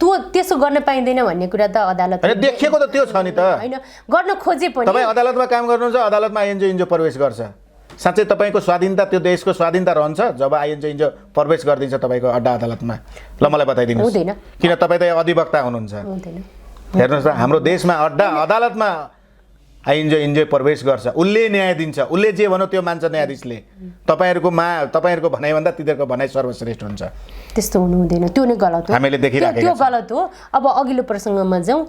त्यो त्यसो गर्न पाइँदैन भन्ने कुरा त अदालत देखिएको त त्यो छ नि त होइन गर्न खोजे पनि तपाईँ अदालतमा काम गर्नुहुन्छ अदालतमा आइएनजिओ प्रवेश गर्छ साँच्चै तपाईँको स्वाधीनता त्यो देशको स्वाधीनता रहन्छ जब आइएनजिओ प्रवेश गरिदिन्छ तपाईँको अड्डा अदालतमा ल मलाई बताइदिनुहोस् किन तपाईँ त अधिवक्ता हुनुहुन्छ हेर्नुहोस् त हाम्रो देशमा अड्डा अदालतमा आइएनजिओ प्रवेश गर्छ उसले न्याय दिन्छ उसले जे भन्यो त्यो मान्छ न्यायाधीशले तपाईँहरूको भनाइभन्दा तिनीहरूको भनाइ सर्वश्रेष्ठ हुन्छ त्यस्तो हुनु हुँदैन त्यो नै गलत हो हामीले देखिराखेका त्यो गलत हो अब अघिल्लो प्रसङ्गमा जाउँ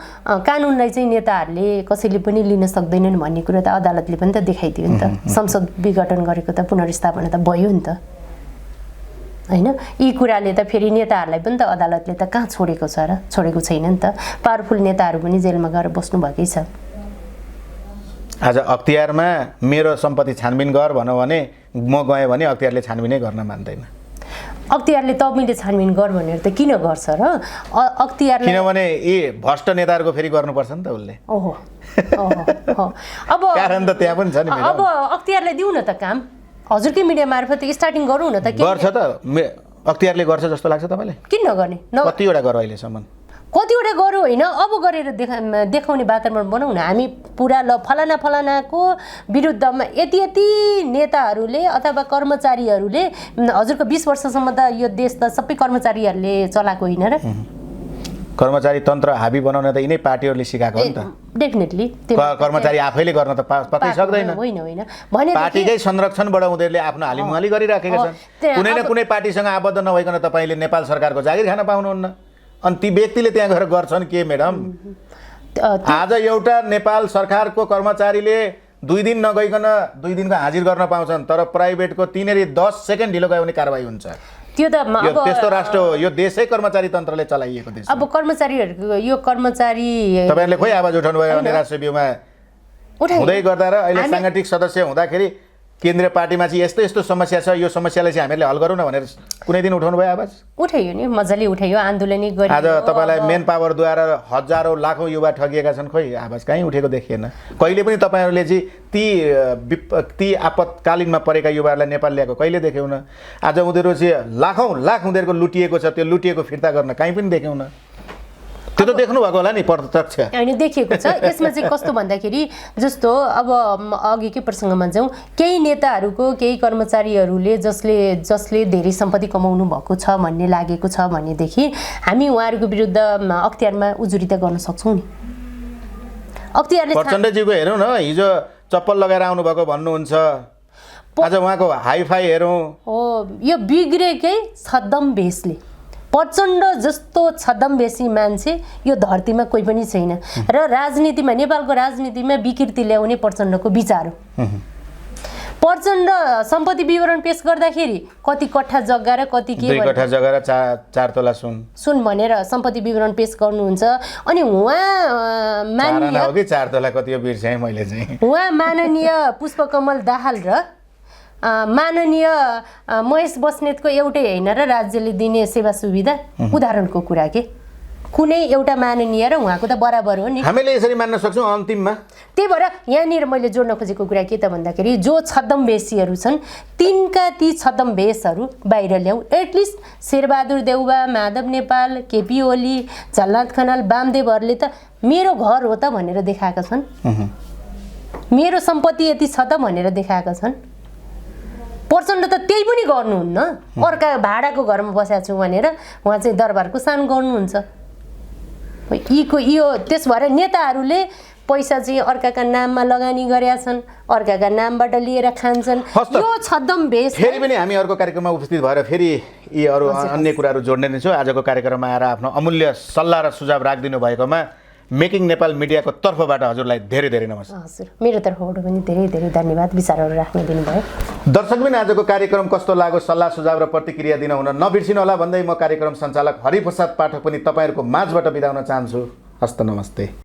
कानुनलाई चाहिँ नेताहरूले कसैले पनि लिन सक्दैनन् भन्ने कुरा त अदालतले पनि त देखाइदियो नि त संसद विघटन गरेको त पुनर्स्थापना त भयो नि त हैन यी कुराले त फेरि नेताहरूलाई पनि त अदालतले त कहाँ छोडेको छ र छोडेको छैन नि त पावरफुल नेताहरू पनि जेलमा गएर बस्नु भएकै छ आज अख्तियारमा मेरो सम्पत्ति छानबिन गर भनौँ भने म गएँ भने अख्तियारले छानबिनै गर्न मान्दैन अख्तियारले तपाईले छानबिन गर भनेर त किन गर्छ र अख्तियारले किनभने यी भ्रष्ट नेताहरूको फेरि गर्नुपर्छ नि त उसले ओहो अब कारण त त्यहाँ पनि छ नि अब अख्तियारलाई दिउ न त काम हजुरकै मिडिया मार्फत स्टार्टिङ गरौँ न त गर्छ त अख्तियारले गर्छ जस्तो लाग्छ तपाईँलाई किन नगर्ने कतिवटा गर अहिलेसम्म कतिवटा गरौँ होइन अब गरेर देखाउने वातावरण बनाउँ न हामी पुरा ल फलानाको विरुद्धमा यति यति नेताहरूले अथवा कर्मचारीहरूले हजुरको 20 वर्षसम्म त यो देश त सबै कर्मचारीहरूले चलाएको होइन र कर्मचारी तन्त्र हाबी बनाउन त यिनै पार्टीहरूले सिकाएको हो नि त डेफिनेटली कर्मचारी आफैले गर्न त पक्कै सक्दैन होइन होइन भने पार्टीकै संरक्षणबाट उनीहरूले आफ्नो हालिमुहाली गरिराखेका छन् कुनै न कुनै पार्टीसँग आबद्ध नभइकन तपाईँले नेपाल सरकारको जागिर खान पाउनुहुन्न अनि ती व्यक्तिले त्यहाँ गएर गर्छन् के म्याडम आज एउटा नेपाल सरकारको कर्मचारीले 2 दिन नगइकन 2 दिनको हाजिर गर्न पाउँछन् तर प्राइभेटको 10 सेकेन्ड ढिलो गयो भने कारबाही हुन्छ त्यो त अब त्यस्तो राष्ट्र हो यो देशै कर्मचारी तन्त्रले चलाइएको देश अब कर्मचारीहरूको यो कर्मचारी तपाईहरुले खोइ आवाज उठाउनु भयो भने राष्ट्रव्यूहमा हुँदै गर्दा र अहिले सांगठनिक सदस्य हुँदाखेरि केन्द्रीय पार्टीमा चाहिँ यस्तो यस्तो समस्या छ यो समस्यालाई चाहिँ हामीहरूले हल गरौँ न भनेर कुनै दिन उठाउनु भयो आवाज उठाइयो नि मजाले उठाइयो आन्दोलनै गरियो आज तपाईलाई मेन पावरद्वारा हजारौं लाखौं युवा ठगिएका छन् खोइ आवाज कहीँ उठेको देखिएन कहिले पनि तपाईहरुले चाहिँ ती आपतकालीनमा परेका युवाहरूलाई नेपाल ल्याएको कहिले देख्यौ न आज उनीहरु चाहिँ लाखौं लाख उनीहरुको लुटिएको छ त्यो लुटिएको फिर्ता गर्न कहीँ पनि देख्यौ न त्यो त देख्नु भएको होला नि प्रत्यक्ष हैन देखिएको छ यसमा चाहिँ कस्तो भन्दाखेरि जस्तो अब अघिकै प्रसङ्गमा जाउँ केही नेताहरूको केही कर्मचारीहरूले जसले धेरै सम्पत्ति कमाउनु भएको छ भन्ने लागेको छ भनेदेखि हामी उहाँहरूको विरुद्ध अख्तियारमा उजुरी त गर्न सक्छौं नि अख्तियारले प्रचण्डजीको हेरौँ न हिजो चप्पल लगाएर आउनु भएको भन्नुहुन्छ आज उहाँको हाइफाई हेरौँ हो यो बिग्रेकै छद्म भेषले प्रचण्ड जस्तो छद्मवेशी मान्छे यो धरतीमा कोही पनि छैन र राजनीतिमा नेपालको राजनीतिमा विकृति ल्याउने प्रचण्डको विचार हो प्रचण्ड सम्पत्ति विवरण पेश गर्दाखेरि कति कट्ठा जग्गा र कति के 2 कट्ठा जग्गा र 4 तोला सुन भनेर सम्पत्ति विवरण पेश गर्नुहुन्छ अनि उहाँ माननीय हो कि 4 तोला कति हो बिर्सेँ मैले चाहिँ उहाँ माननीय पुष्पकमल दाहाल र माननीय महेश बस्नेतको एउटै होइन र राज्यले दिने सेवा सुविधा उदाहरणको कुरा के कुनै एउटा माननीय र उहाँको त बराबर हो नि हामीले यसरी मान्न सक्छौँ अन्तिममा त्यही भएर यहाँनिर मैले जोड्न खोजेको कुरा के त भन्दाखेरि जो छद्मवेशीहरू छन् तिनका ती छद्मवेशहरू बाहिर ल्याऊ एटलिस्ट शेरबहादुर देउवा माधव नेपाल केपी ओली झलनाथ खनाल वामदेवहरूले त मेरो घर हो त भनेर देखाएका छन् मेरो सम्पत्ति यति छ त भनेर देखाएका छन् प्रचण्ड त त्यही पनि गर्नुहुन्न अर्का भाडाको घरमा बसेको छु भनेर उहाँ चाहिँ दरबारको सान गर्नुहुन्छ यो त्यस भएर नेताहरूले पैसा चाहिँ अर्काका नाममा लगानी गरेका छन् अर्काका नामबाट लिएर खान्छन् यो छद्म भेष फेरि पनि हामी अर्को कार्यक्रममा उपस्थित भएर फेरि यी अरू अन्य कुराहरू जोड्ने नै छौँ आजको कार्यक्रममा आएर आफ्नो अमूल्य सल्लाह र सुझाव राखिदिनु भएकोमा मेकिङ नेपाल मिडियाको तर्फबाट हजुरलाई धेरै धेरै नमस्कार हजुर मेरो तर्फबाट पनि धेरै धेरै धन्यवाद विचारहरू राख्न दिनुभयो दर्शक पनि आजको कार्यक्रम कस्तो लाग्यो सल्लाह सुझाव र प्रतिक्रिया दिन हुन नबिर्सिनु होला भन्दै म कार्यक्रम सञ्चालक हरिप्रसाद पाठक पनि तपाईँहरूको माझबाट बिदा हुन चाहन्छु हस्त नमस्ते